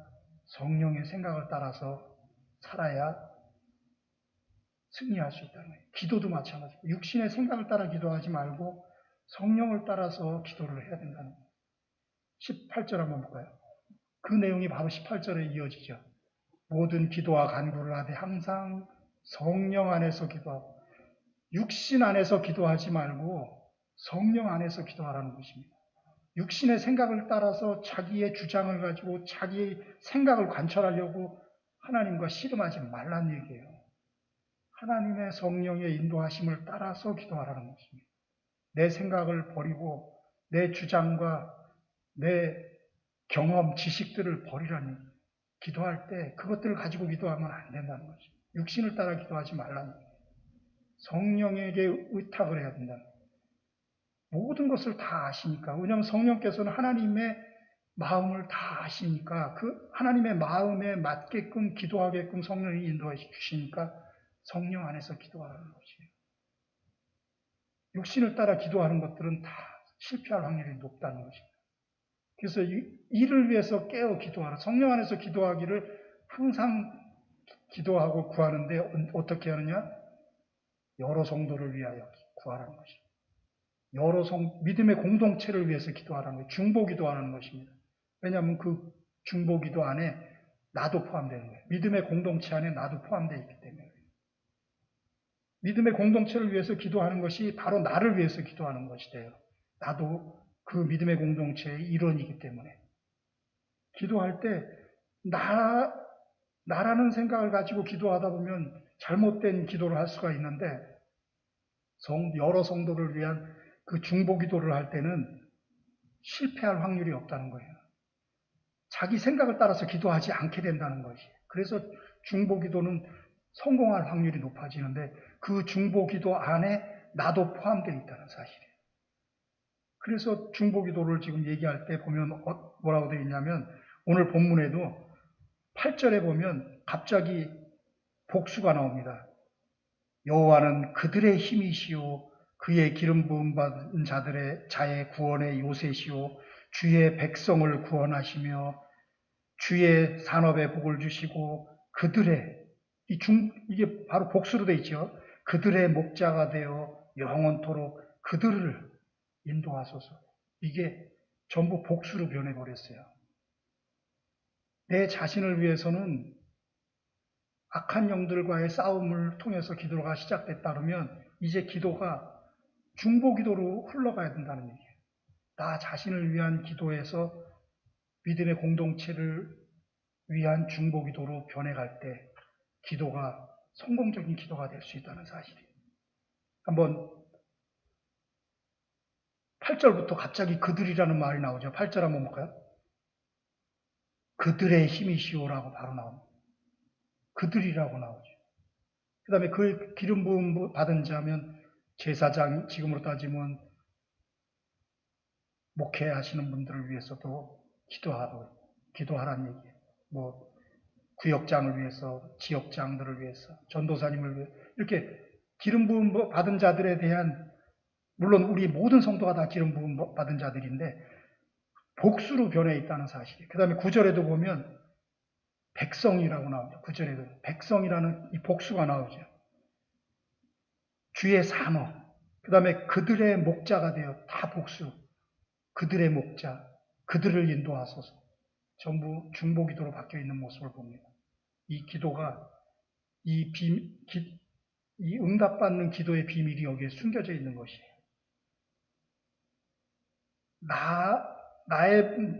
성령의 생각을 따라서 살아야 승리할 수 있다는 거예요. 기도도 마찬가지고 육신의 생각을 따라 기도하지 말고 성령을 따라서 기도를 해야 된다는 거예요. 18절 한번 볼까요? 그 내용이 바로 18절에 이어지죠. 모든 기도와 간구를 하되 항상 성령 안에서 기도하고 육신 안에서 기도하지 말고 성령 안에서 기도하라는 것입니다. 육신의 생각을 따라서 자기의 주장을 가지고 자기의 생각을 관철하려고 하나님과 씨름하지 말란 얘기예요. 하나님의 성령의 인도하심을 따라서 기도하라는 것입니다. 내 생각을 버리고 내 주장과 내 경험, 지식들을 버리라는 얘기예요. 기도할 때 그것들을 가지고 기도하면 안 된다는 것입니다. 육신을 따라 기도하지 말라는 얘기예요. 성령에게 의탁을 해야 된다는 거예요. 모든 것을 다 아시니까. 왜냐하면 성령께서는 하나님의 마음을 다 아시니까 그 하나님의 마음에 맞게끔 기도하게끔 성령이 인도해 주시니까 성령 안에서 기도하라는 것이에요. 육신을 따라 기도하는 것들은 다 실패할 확률이 높다는 것입니다. 그래서 이를 위해서 깨어 기도하라. 성령 안에서 기도하기를 항상 기도하고 구하는데 어떻게 하느냐? 여러 성도를 위하여 구하라는 것입니다. 믿음의 공동체를 위해서 기도하라는 거예요. 중보 기도하는 것입니다. 왜냐하면 그 중보 기도 안에 나도 포함되는 거예요. 믿음의 공동체 안에 나도 포함되어 있기 때문에. 믿음의 공동체를 위해서 기도하는 것이 바로 나를 위해서 기도하는 것이 돼요. 나도 그 믿음의 공동체의 일원이기 때문에. 기도할 때 나라는 생각을 가지고 기도하다 보면 잘못된 기도를 할 수가 있는데 여러 성도를 위한 그 중보 기도를 할 때는 실패할 확률이 없다는 거예요. 자기 생각을 따라서 기도하지 않게 된다는 것이에요. 그래서 중보 기도는 성공할 확률이 높아지는데 그 중보 기도 안에 나도 포함되어 있다는 사실이에요. 그래서 중보 기도를 지금 얘기할 때 보면 뭐라고 되어 있냐면 오늘 본문에도 8절에 보면 갑자기 복수가 나옵니다. 여호와는 그들의 힘이시오 그의 기름 부음 받은 자의 구원의 요새시오 주의 백성을 구원하시며 주의 산업에 복을 주시고 그들의 이게 바로 복수로 되어 있죠. 그들의 목자가 되어 영원토록 그들을 인도하소서. 이게 전부 복수로 변해버렸어요. 내 자신을 위해서는 악한 영들과의 싸움을 통해서 기도가 시작됐다면 이제 기도가 중보 기도로 흘러가야 된다는 얘기예요. 나 자신을 위한 기도에서 믿음의 공동체를 위한 중보 기도로 변해갈 때 기도가 성공적인 기도가 될 수 있다는 사실이에요. 한번 8절부터 갑자기 그들이라는 말이 나오죠. 8절 한번 볼까요? 그들의 힘이시오라고 바로 나옵니다. 그들이라고 나오죠. 그 다음에 그 기름 부음 받은 자면 제사장, 지금으로 따지면 목회하시는 분들을 위해서도 기도하라는 얘기예요. 구역장을 위해서, 지역장들을 위해서, 전도사님을 위해서 이렇게 기름 부음 받은 자들에 대한 물론 우리 모든 성도가 다 기름 부음 받은 자들인데 복수로 변해 있다는 사실이에요. 그 다음에 9절에도 보면 백성이라고 나오죠. 9절에도 백성이라는 이 복수가 나오죠. 주의 산업, 그 다음에 그들의 목자가 되어 다 복수, 그들의 목자, 그들을 인도하소서. 전부 중보기도로 바뀌어 있는 모습을 봅니다. 이 기도가 이 응답받는 기도의 비밀이 여기에 숨겨져 있는 것이에요.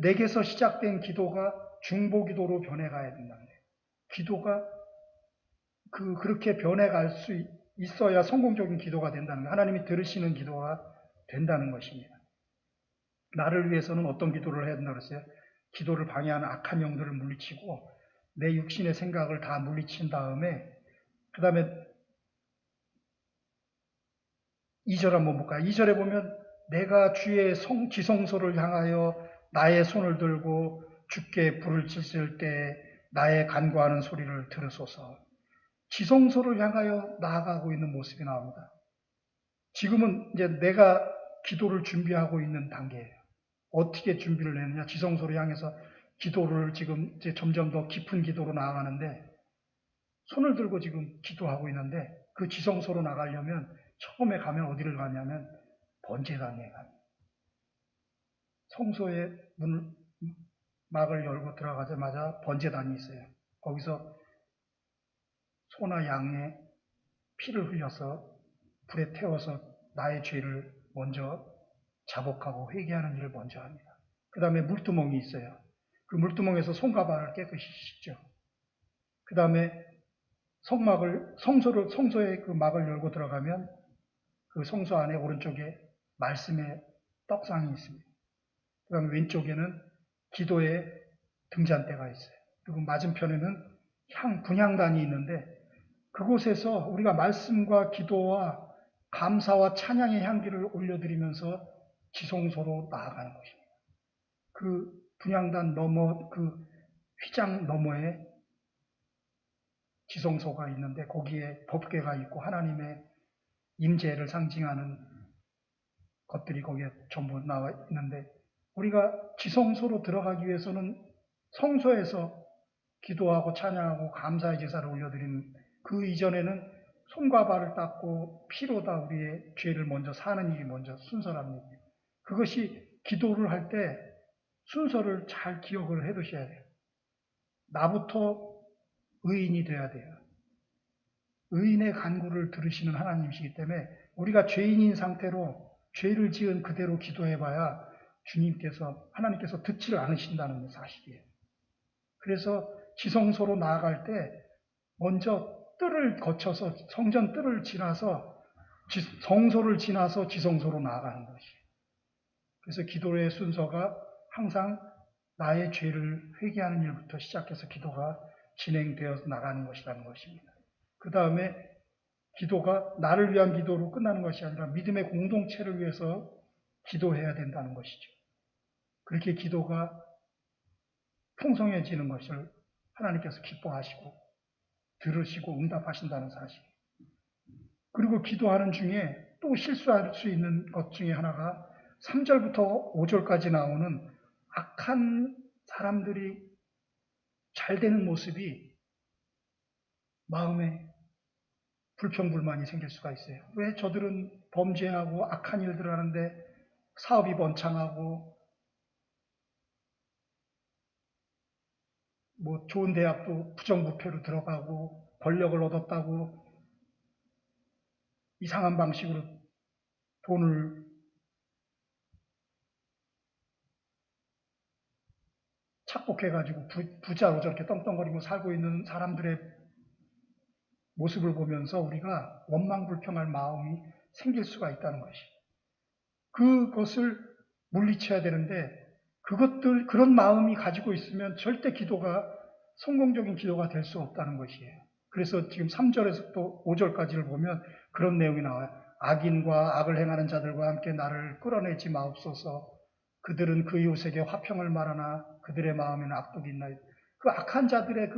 내게서 시작된 기도가 중보기도로 변해가야 된다는 거예요. 기도가 그렇게 변해갈 수 있어야 성공적인 기도가 된다는 거예요. 하나님이 들으시는 기도가 된다는 것입니다. 나를 위해서는 어떤 기도를 해야 된다고 그랬어요? 기도를 방해하는 악한 영들을 물리치고 내 육신의 생각을 다 물리친 다음에 그 다음에 2절 한번 볼까요? 2절에 보면 내가 주의 지성소를 향하여 나의 손을 들고 주께 불을 지을 때 나의 간구하는 소리를 들으소서. 지성소를 향하여 나아가고 있는 모습이 나옵니다. 지금은 이제 내가 기도를 준비하고 있는 단계예요. 어떻게 준비를 했느냐? 지성소를 향해서 기도를 지금 이제 점점 더 깊은 기도로 나아가는데 손을 들고 지금 기도하고 있는데 그 지성소로 나가려면 처음에 가면 어디를 가냐면 번제단에 갑니다. 성소의 막을 열고 들어가자마자 번제단이 있어요. 거기서 소나 양의 피를 흘려서 불에 태워서 나의 죄를 먼저 자복하고 회개하는 일을 먼저 합니다. 그 다음에 물두멍이 있어요. 그 물두멍에서 손과 발을 깨끗이 씻죠. 그 다음에 성소의 그 막을 열고 들어가면 그 성소 안에 오른쪽에 말씀의 떡상이 있습니다. 그 다음에 왼쪽에는 기도의 등잔대가 있어요. 그리고 맞은편에는 분향단이 있는데 그곳에서 우리가 말씀과 기도와 감사와 찬양의 향기를 올려드리면서 지성소로 나아가는 것입니다. 그 분향단 너머, 그 휘장 너머에 지성소가 있는데 거기에 법궤가 있고 하나님의 임재를 상징하는 것들이 거기에 전부 나와 있는데 우리가 지성소로 들어가기 위해서는 성소에서 기도하고 찬양하고 감사의 제사를 올려드리는 그 이전에는 손과 발을 닦고 피로다 우리의 죄를 먼저 사는 일이 먼저 순서랍니다. 그것이 기도를 할 때 순서를 잘 기억을 해 두셔야 돼요. 나부터 의인이 돼야 돼요. 의인의 간구를 들으시는 하나님이시기 때문에 우리가 죄인인 상태로 죄를 지은 그대로 기도해봐야 하나님께서 듣지를 않으신다는 사실이에요. 그래서 지성소로 나아갈 때 먼저 뜰을 거쳐서 성전 뜰을 지나서 성소를 지나서 지성소로 나아가는 것이에요. 그래서 기도의 순서가 항상 나의 죄를 회개하는 일부터 시작해서 기도가 진행되어 나가는 것이라는 것입니다. 그 다음에 기도가 나를 위한 기도로 끝나는 것이 아니라 믿음의 공동체를 위해서 기도해야 된다는 것이죠. 그렇게 기도가 풍성해지는 것을 하나님께서 기뻐하시고 들으시고 응답하신다는 사실. 그리고 기도하는 중에 또 실수할 수 있는 것 중에 하나가 3절부터 5절까지 나오는 악한 사람들이 잘 되는 모습이 마음에 불평불만이 생길 수가 있어요. 왜 저들은 범죄하고 악한 일들을 하는데 사업이 번창하고 뭐 좋은 대학도 부정부패로 들어가고 권력을 얻었다고 이상한 방식으로 돈을 착복해가지고 부자로 저렇게 떵떵거리고 살고 있는 사람들의 모습을 보면서 우리가 원망불평할 마음이 생길 수가 있다는 것이. 그것을 물리쳐야 되는데 그런 마음이 가지고 있으면 절대 기도가 성공적인 기도가 될 수 없다는 것이에요. 그래서 지금 3절에서 또 5절까지를 보면 그런 내용이 나와요. 악인과 악을 행하는 자들과 함께 나를 끌어내지 마옵소서. 그들은 그 이웃에게 화평을 말하나 그들의 마음에는 악독이 있나요? 그 악한 자들의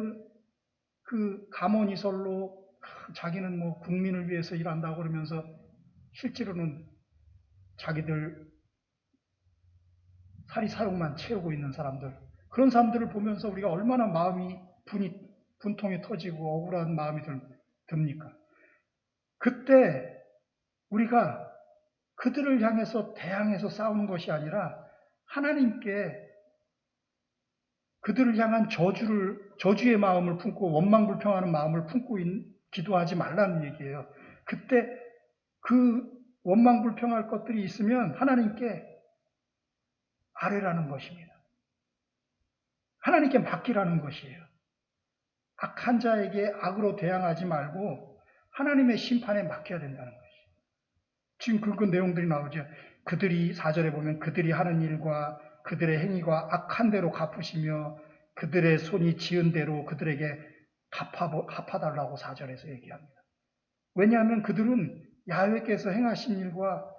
그 가모니설로 자기는 뭐 국민을 위해서 일한다고 그러면서 실제로는 자기들 사리사욕만 채우고 있는 사람들, 그런 사람들을 보면서 우리가 얼마나 마음이 분통이 터지고 억울한 마음이 듭니까? 그때 우리가 그들을 향해서 대항해서 싸우는 것이 아니라 하나님께 그들을 향한 저주의 마음을 품고 원망불평하는 마음을 품고 기도하지 말라는 얘기예요. 그때 그 원망불평할 것들이 있으면 하나님께 아뢰라는 것입니다. 하나님께 맡기라는 것이에요. 악한 자에게 악으로 대항하지 말고 하나님의 심판에 맡겨야 된다는 것이에요. 지금 그 내용들이 나오죠. 그들이 4절에 보면 그들이 하는 일과 그들의 행위가 악한 대로 갚으시며 그들의 손이 지은 대로 그들에게 갚아달라고 4절에서 얘기합니다. 왜냐하면 그들은 야훼께서 행하신 일과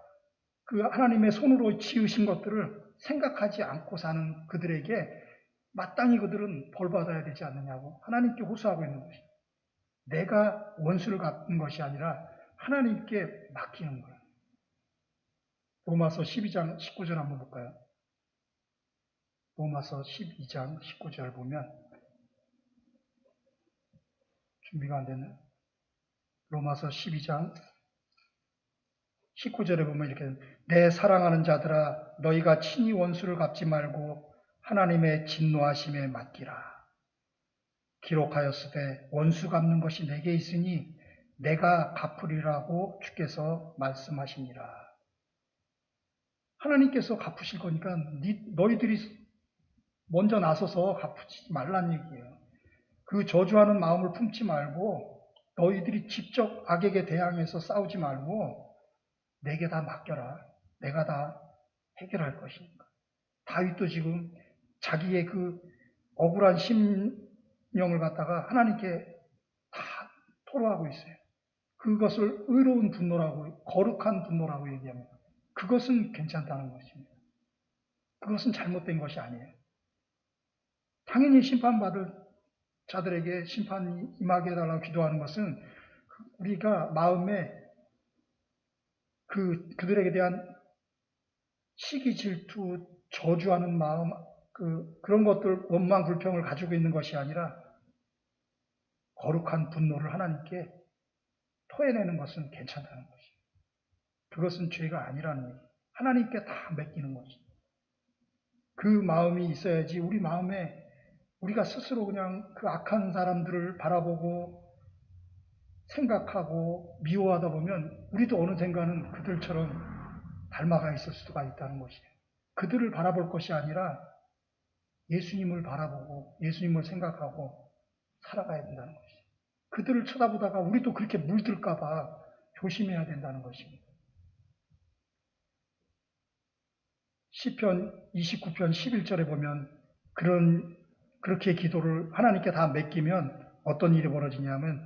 그 하나님의 손으로 지으신 것들을 생각하지 않고 사는 그들에게 마땅히 그들은 벌받아야 되지 않느냐고 하나님께 호소하고 있는 것입니다. 내가 원수를 갚는 것이 아니라 하나님께 맡기는 거예요. 로마서 12장 19절 한번 볼까요? 로마서 12장 19절 보면 준비가 안 됐나요? 로마서 12장 19절에 보면 이렇게 내 사랑하는 자들아 너희가 친히 원수를 갚지 말고 하나님의 진노하심에 맡기라. 기록하였으되 원수 갚는 것이 내게 있으니 내가 갚으리라고 주께서 말씀하시니라. 하나님께서 갚으실 거니까 너희들이 먼저 나서서 갚지 말란 얘기예요. 그 저주하는 마음을 품지 말고 너희들이 직접 악에게 대항해서 싸우지 말고 내게 다 맡겨라. 내가 다 해결할 것이니까. 다윗도 지금 자기의 그 억울한 심령을 갖다가 하나님께 다 토로하고 있어요. 그것을 의로운 분노라고, 거룩한 분노라고 얘기합니다. 그것은 괜찮다는 것입니다. 그것은 잘못된 것이 아니에요. 당연히 심판받을 자들에게 심판이 임하게 해달라고 기도하는 것은 우리가 마음에 그들에게 대한 시기, 질투, 저주하는 마음, 그런 것들, 원망, 불평을 가지고 있는 것이 아니라 거룩한 분노를 하나님께 토해내는 것은 괜찮다는 것이에요. 그것은 죄가 아니라는 얘기예요. 하나님께 다 맡기는 것이에요. 그 마음이 있어야지 우리 마음에 우리가 스스로 그냥 그 악한 사람들을 바라보고 생각하고 미워하다 보면 우리도 어느샌가는 그들처럼 닮아가 있을 수가 있다는 것이에요. 그들을 바라볼 것이 아니라 예수님을 바라보고 예수님을 생각하고 살아가야 된다는 것이에요. 그들을 쳐다보다가 우리도 그렇게 물들까 봐 조심해야 된다는 것입니다. 시편 29편 11절에 보면 그렇게 기도를 하나님께 다 맡기면 어떤 일이 벌어지냐면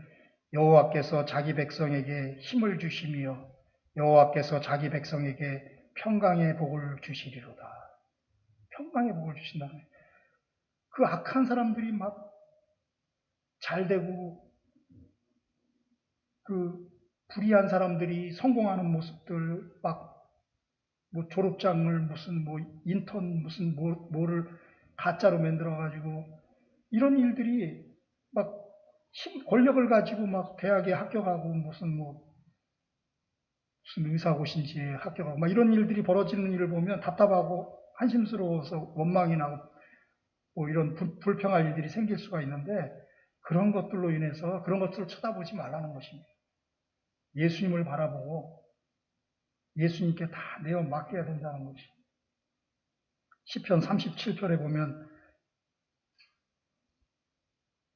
여호와께서 자기 백성에게 힘을 주시며 여호와께서 자기 백성에게 평강의 복을 주시리로다. 평강의 복을 주신다는 거예요. 그 악한 사람들이 막 잘되고 그 불의한 사람들이 성공하는 모습들 막 뭐 졸업장을 무슨 뭐 인턴 무슨 뭐를 가짜로 만들어 가지고 이런 일들이 막 권력을 가지고 막 대학에 합격하고 무슨 의사고시인지에 합격하고 막 이런 일들이 벌어지는 일을 보면 답답하고 한심스러워서 원망이 나고 뭐 이런 불평할 일들이 생길 수가 있는데 그런 것들로 인해서 그런 것들을 쳐다보지 말라는 것입니다. 예수님을 바라보고 예수님께 다 내어 맡겨야 된다는 것이. 시편 37편에 보면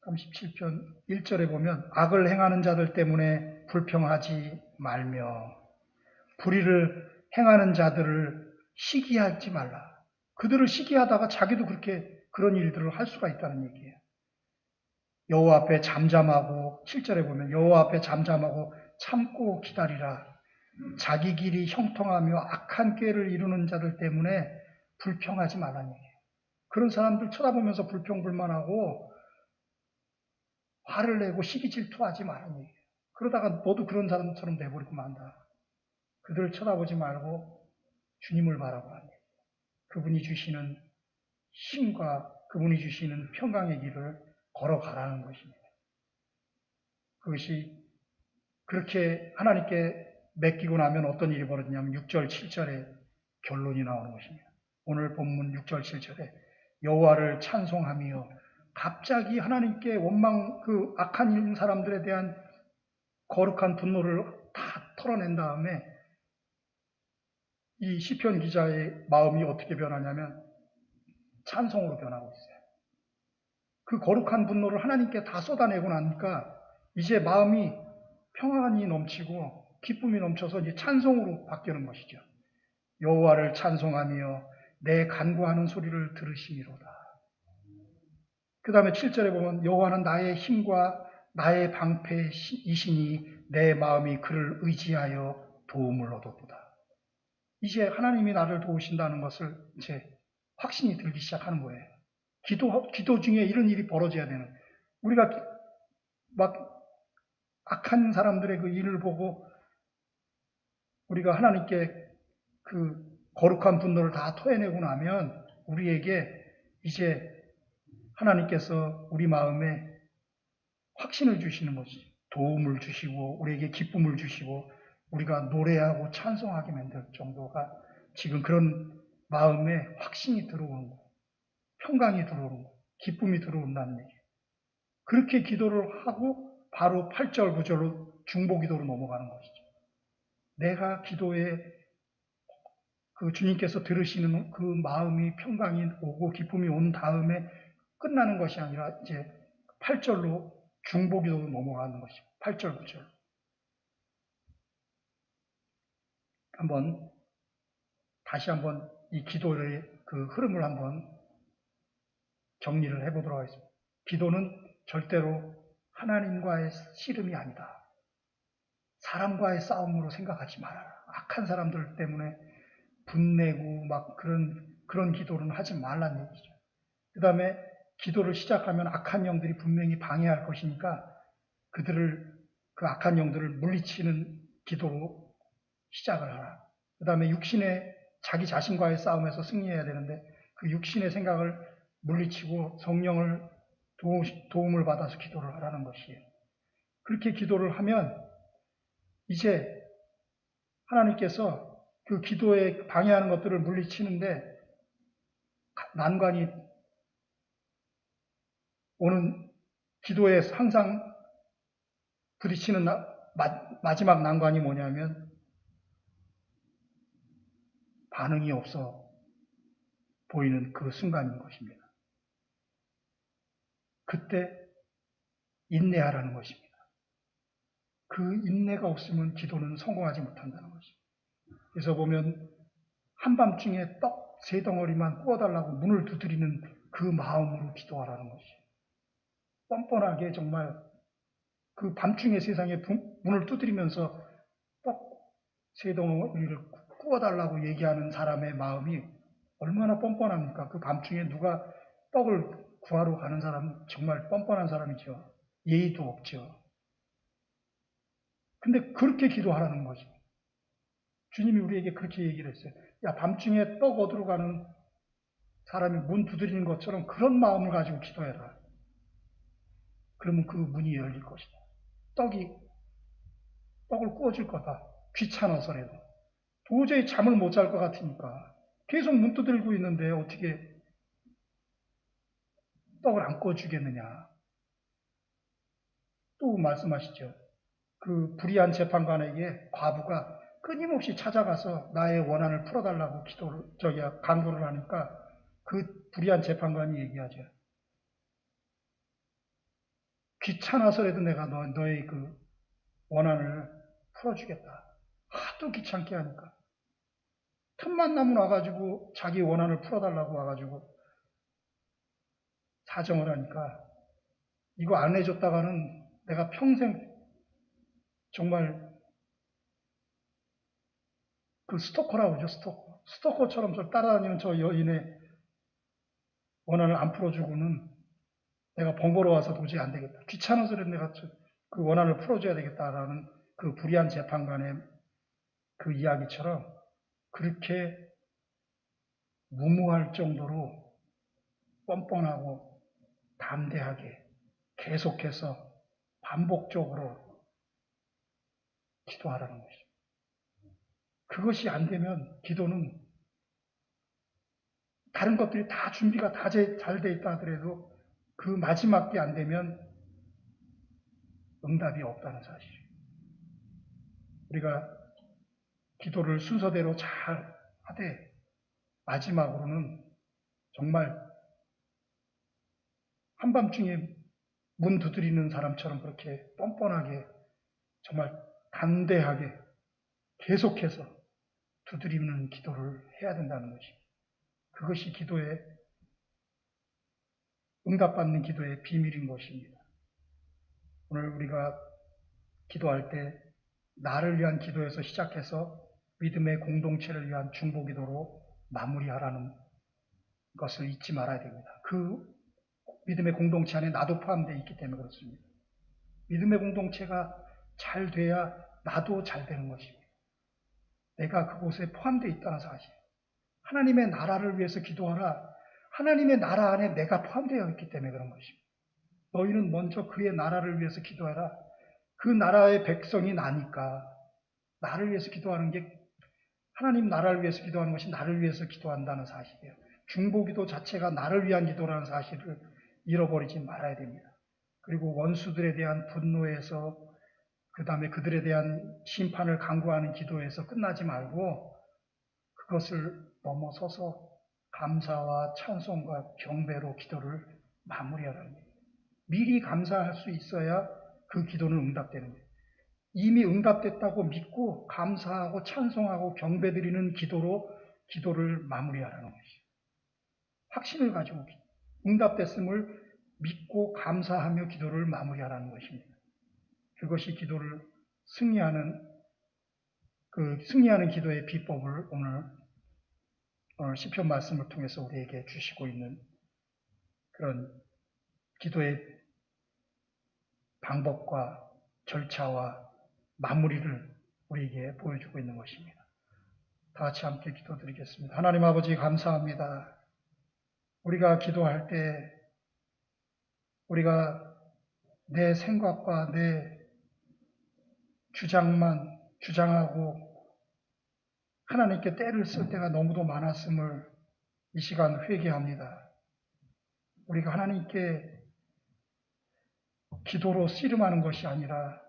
37편 1절에 보면 악을 행하는 자들 때문에 불평하지 말며 불의를 행하는 자들을 시기하지 말라. 그들을 시기하다가 자기도 그런 일들을 할 수가 있다는 얘기예요. 여호와 앞에 잠잠하고 7절에 보면 여호와 앞에 잠잠하고 참고 기다리라. 자기 길이 형통하며 악한 꾀를 이루는 자들 때문에 불평하지 말라는 얘기예요. 그런 사람들 쳐다보면서 불평불만하고 화를 내고 시기 질투하지 말라는 얘기예요. 그러다가 너도 그런 사람처럼 돼버리고 만다. 그들을 쳐다보지 말고 주님을 바라보라는 얘기예요. 그분이 주시는 힘과 그분이 주시는 평강의 길을 걸어가라는 것입니다. 그것이 그렇게 하나님께 맡기고 나면 어떤 일이 벌어지냐면 6절, 7절에 결론이 나오는 것입니다. 오늘 본문 6절, 7절에 여호와를 찬송하며 갑자기 하나님께 그 악한 사람들에 대한 거룩한 분노를 다 털어낸 다음에 이 시편 기자의 마음이 어떻게 변하냐면 찬송으로 변하고 있어요. 그 거룩한 분노를 하나님께 다 쏟아내고 나니까 이제 마음이 평안이 넘치고 기쁨이 넘쳐서 이제 찬송으로 바뀌는 것이죠. 여호와를 찬송하며 내 간구하는 소리를 들으시미로다. 그 다음에 7절에 보면 여호와는 나의 힘과 나의 방패이시니 내 마음이 그를 의지하여 도움을 얻었도다. 이제 하나님이 나를 도우신다는 것을 이제 확신이 들기 시작하는 거예요. 기도 중에 이런 일이 벌어져야 되는. 우리가 막 악한 사람들의 그 일을 보고 우리가 하나님께 그 거룩한 분노를 다 토해내고 나면 우리에게 이제 하나님께서 우리 마음에 확신을 주시는 것이 도움을 주시고 우리에게 기쁨을 주시고 우리가 노래하고 찬송하게 만들 정도가 지금 그런 마음에 확신이 들어오는 거, 평강이 들어오는 거, 기쁨이 들어온다는 얘기예요. 그렇게 기도를 하고 바로 8절, 9절로 중보기도로 넘어가는 것이죠. 내가 기도에 그 주님께서 들으시는 그 마음이 평강이 오고 기쁨이 온 다음에 끝나는 것이 아니라 이제 8절로 중보기도로 넘어가는 것이죠. 8절, 9절. 다시 한번 이 기도의 그 흐름을 한번 정리를 해보도록 하겠습니다. 기도는 절대로 하나님과의 씨름이 아니다. 사람과의 싸움으로 생각하지 말아라. 악한 사람들 때문에 분내고 막 그런 기도는 하지 말라는 얘기죠. 그 다음에 기도를 시작하면 악한 영들이 분명히 방해할 것이니까 그 악한 영들을 물리치는 기도로 시작을 하라. 그 다음에 자기 자신과의 싸움에서 승리해야 되는데 그 육신의 생각을 물리치고 성령을 도움을 받아서 기도를 하라는 것이에요. 그렇게 기도를 하면 이제 하나님께서 그 기도에 방해하는 것들을 물리치는데 난관이 오는 기도에 항상 부딪히는 마지막 난관이 뭐냐면 반응이 없어 보이는 그 순간인 것입니다. 그때 인내하라는 것입니다. 그 인내가 없으면 기도는 성공하지 못한다는 것입니다. 그래서 보면 한밤중에 떡 3덩어리만 구워달라고 문을 두드리는 그 마음으로 기도하라는 것이에요. 뻔뻔하게 정말 그 밤중에 세상에 문을 두드리면서 떡 3덩어리를 구워달라고 얘기하는 사람의 마음이 얼마나 뻔뻔합니까? 그 밤중에 누가 떡을 구하러 가는 사람은 정말 뻔뻔한 사람이죠. 예의도 없죠. 근데 그렇게 기도하라는 거죠. 주님이 우리에게 그렇게 얘기를 했어요. 야, 밤중에 떡 얻으러 가는 사람이 문 두드리는 것처럼 그런 마음을 가지고 기도해라. 그러면 그 문이 열릴 것이다. 떡을 구워줄 거다. 귀찮아서라도. 도저히 잠을 못 잘 것 같으니까. 계속 문 두드리고 있는데 어떻게 떡을 안 구워주겠느냐. 또 말씀하시죠. 그 불의한 재판관에게 과부가 끊임없이 찾아가서 나의 원한을 풀어달라고 간구를 하니까 그 불의한 재판관이 얘기하죠. 귀찮아서라도 내가 너의 그 원한을 풀어주겠다. 하도 귀찮게 하니까. 틈만 나면 와가지고 자기 원한을 풀어달라고 와가지고 사정을 하니까 이거 안 해줬다가는 내가 평생 정말 그 스토커라고 그러죠. 스토커처럼 저 따라다니는 저 여인의 원한을 안 풀어주고는 내가 번거로워서 도저히 안 되겠다. 귀찮아서라도 내가 그 원한을 풀어줘야 되겠다라는 그 불의한 재판관의 그 이야기처럼 그렇게 무모할 정도로 뻔뻔하고 담대하게 계속해서 반복적으로 기도하라는 것이죠. 그것이 안 되면 기도는 다른 것들이 다 준비가 다 잘 돼 있다 하더라도 그 마지막 게 안 되면 응답이 없다는 사실이에요. 우리가 기도를 순서대로 잘 하되 마지막으로는 정말 한밤중에 문 두드리는 사람처럼 그렇게 뻔뻔하게 정말 담대하게 계속해서 두드리는 기도를 해야 된다는 것입니다. 그것이 기도의 응답받는 기도의 비밀인 것입니다. 오늘 우리가 기도할 때 나를 위한 기도에서 시작해서 믿음의 공동체를 위한 중보기도로 마무리하라는 것을 잊지 말아야 됩니다. 그 믿음의 공동체 안에 나도 포함되어 있기 때문에 그렇습니다. 믿음의 공동체가 잘 돼야 나도 잘 되는 것입니다. 내가 그곳에 포함되어 있다는 사실. 하나님의 나라를 위해서 기도하라. 하나님의 나라 안에 내가 포함되어 있기 때문에 그런 것입니다. 너희는 먼저 그의 나라를 위해서 기도해라. 그 나라의 백성이 나니까 나를 위해서 기도하는 게 하나님 나라를 위해서 기도하는 것이 나를 위해서 기도한다는 사실이에요. 중보기도 자체가 나를 위한 기도라는 사실을 잃어버리지 말아야 됩니다. 그리고 원수들에 대한 분노에서 그 다음에 그들에 대한 심판을 강구하는 기도에서 끝나지 말고 그것을 넘어서서 감사와 찬송과 경배로 기도를 마무리하라는 거예요. 미리 감사할 수 있어야 그 기도는 응답되는 거예요. 이미 응답됐다고 믿고 감사하고 찬송하고 경배드리는 기도로 기도를 마무리하라는 것이죠. 확신을 가지고 응답됐음을 믿고 감사하며 기도를 마무리하라는 것입니다. 그것이 기도를 승리하는 기도의 비법을 오늘 시편 말씀을 통해서 우리에게 주시고 있는 그런 기도의 방법과 절차와 마무리를 우리에게 보여주고 있는 것입니다. 다 같이 함께 기도드리겠습니다. 하나님 아버지 감사합니다. 우리가 기도할 때 우리가 내 생각과 내 주장만 주장하고 하나님께 때를 쓸 때가 너무도 많았음을 이 시간 회개합니다. 우리가 하나님께 기도로 씨름하는 것이 아니라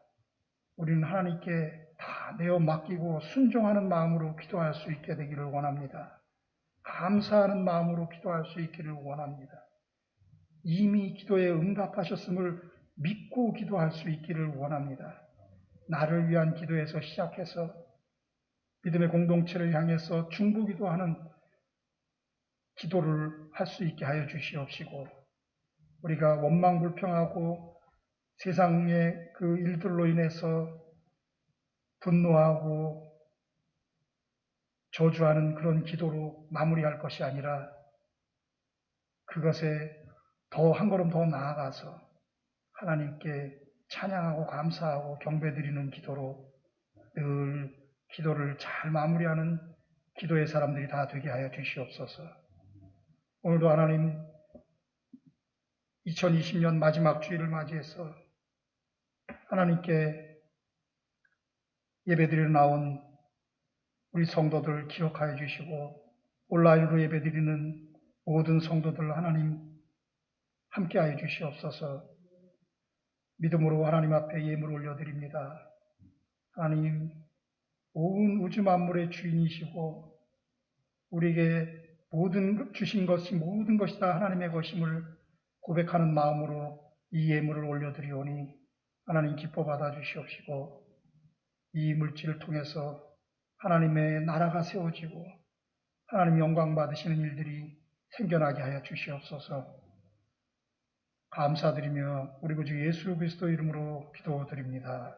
우리는 하나님께 다 내어 맡기고 순종하는 마음으로 기도할 수 있게 되기를 원합니다. 감사하는 마음으로 기도할 수 있기를 원합니다. 이미 기도에 응답하셨음을 믿고 기도할 수 있기를 원합니다. 나를 위한 기도에서 시작해서 믿음의 공동체를 향해서 중보기도하는 기도를 할 수 있게 하여 주시옵시고 우리가 원망불평하고 세상의 그 일들로 인해서 분노하고 저주하는 그런 기도로 마무리할 것이 아니라 그것에 더 한 걸음 더 나아가서 하나님께 찬양하고 감사하고 경배드리는 기도로 늘 기도를 잘 마무리하는 기도의 사람들이 다 되게 하여 주시옵소서. 오늘도 하나님 2020년 마지막 주일을 맞이해서 하나님께 예배드리러 나온 우리 성도들 기억하여 주시고 온라인으로 예배드리는 모든 성도들 하나님 함께하여 주시옵소서. 믿음으로 하나님 앞에 예물을 올려드립니다. 하나님 온 우주 만물의 주인이시고 우리에게 주신 것이 모든 것이 다 하나님의 것임을 고백하는 마음으로 이 예물을 올려드리오니 하나님 기뻐 받아 주시옵시고 이 물질을 통해서 하나님의 나라가 세워지고 하나님 영광 받으시는 일들이 생겨나게 하여 주시옵소서. 감사드리며 우리 구주 예수 그리스도 이름으로 기도드립니다.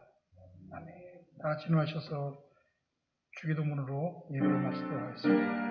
아멘. 다 같이 일어나셔서 주기도문으로 예배를 마치도록 하겠습니다.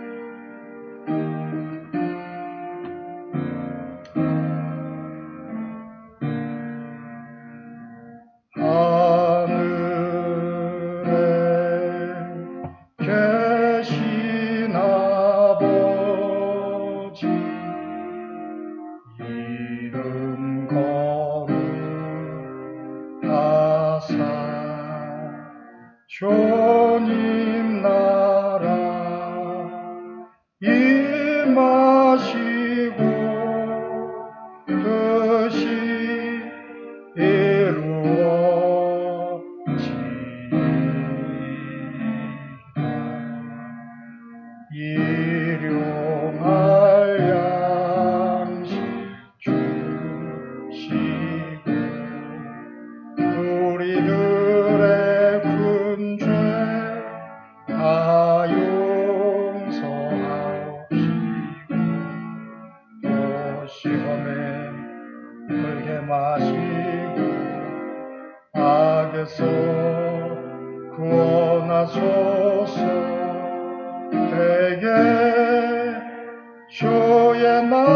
주님 나 마시고 악에서 구원하소서. 대개 주의 나라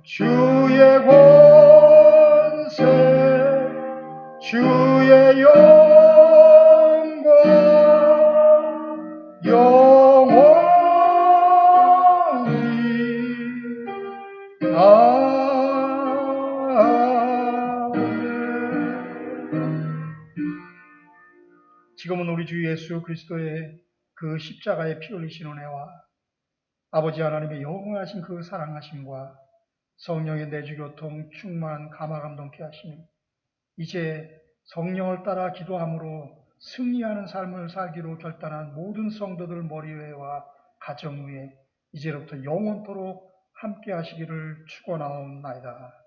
주의 권세 주의 영광 영원히 아멘. 지금은 우리 주 예수 그리스도의 그 십자가의 피 흘리신 은혜와 아버지 하나님의 영원하신 그 사랑하심과 성령의 내주교통 충만한 감화감동케 하시니 이제 성령을 따라 기도함으로 승리하는 삶을 살기로 결단한 모든 성도들 머리 위에와 가정 위에 이제로부터 영원토록 함께 하시기를 축원하옵나이다.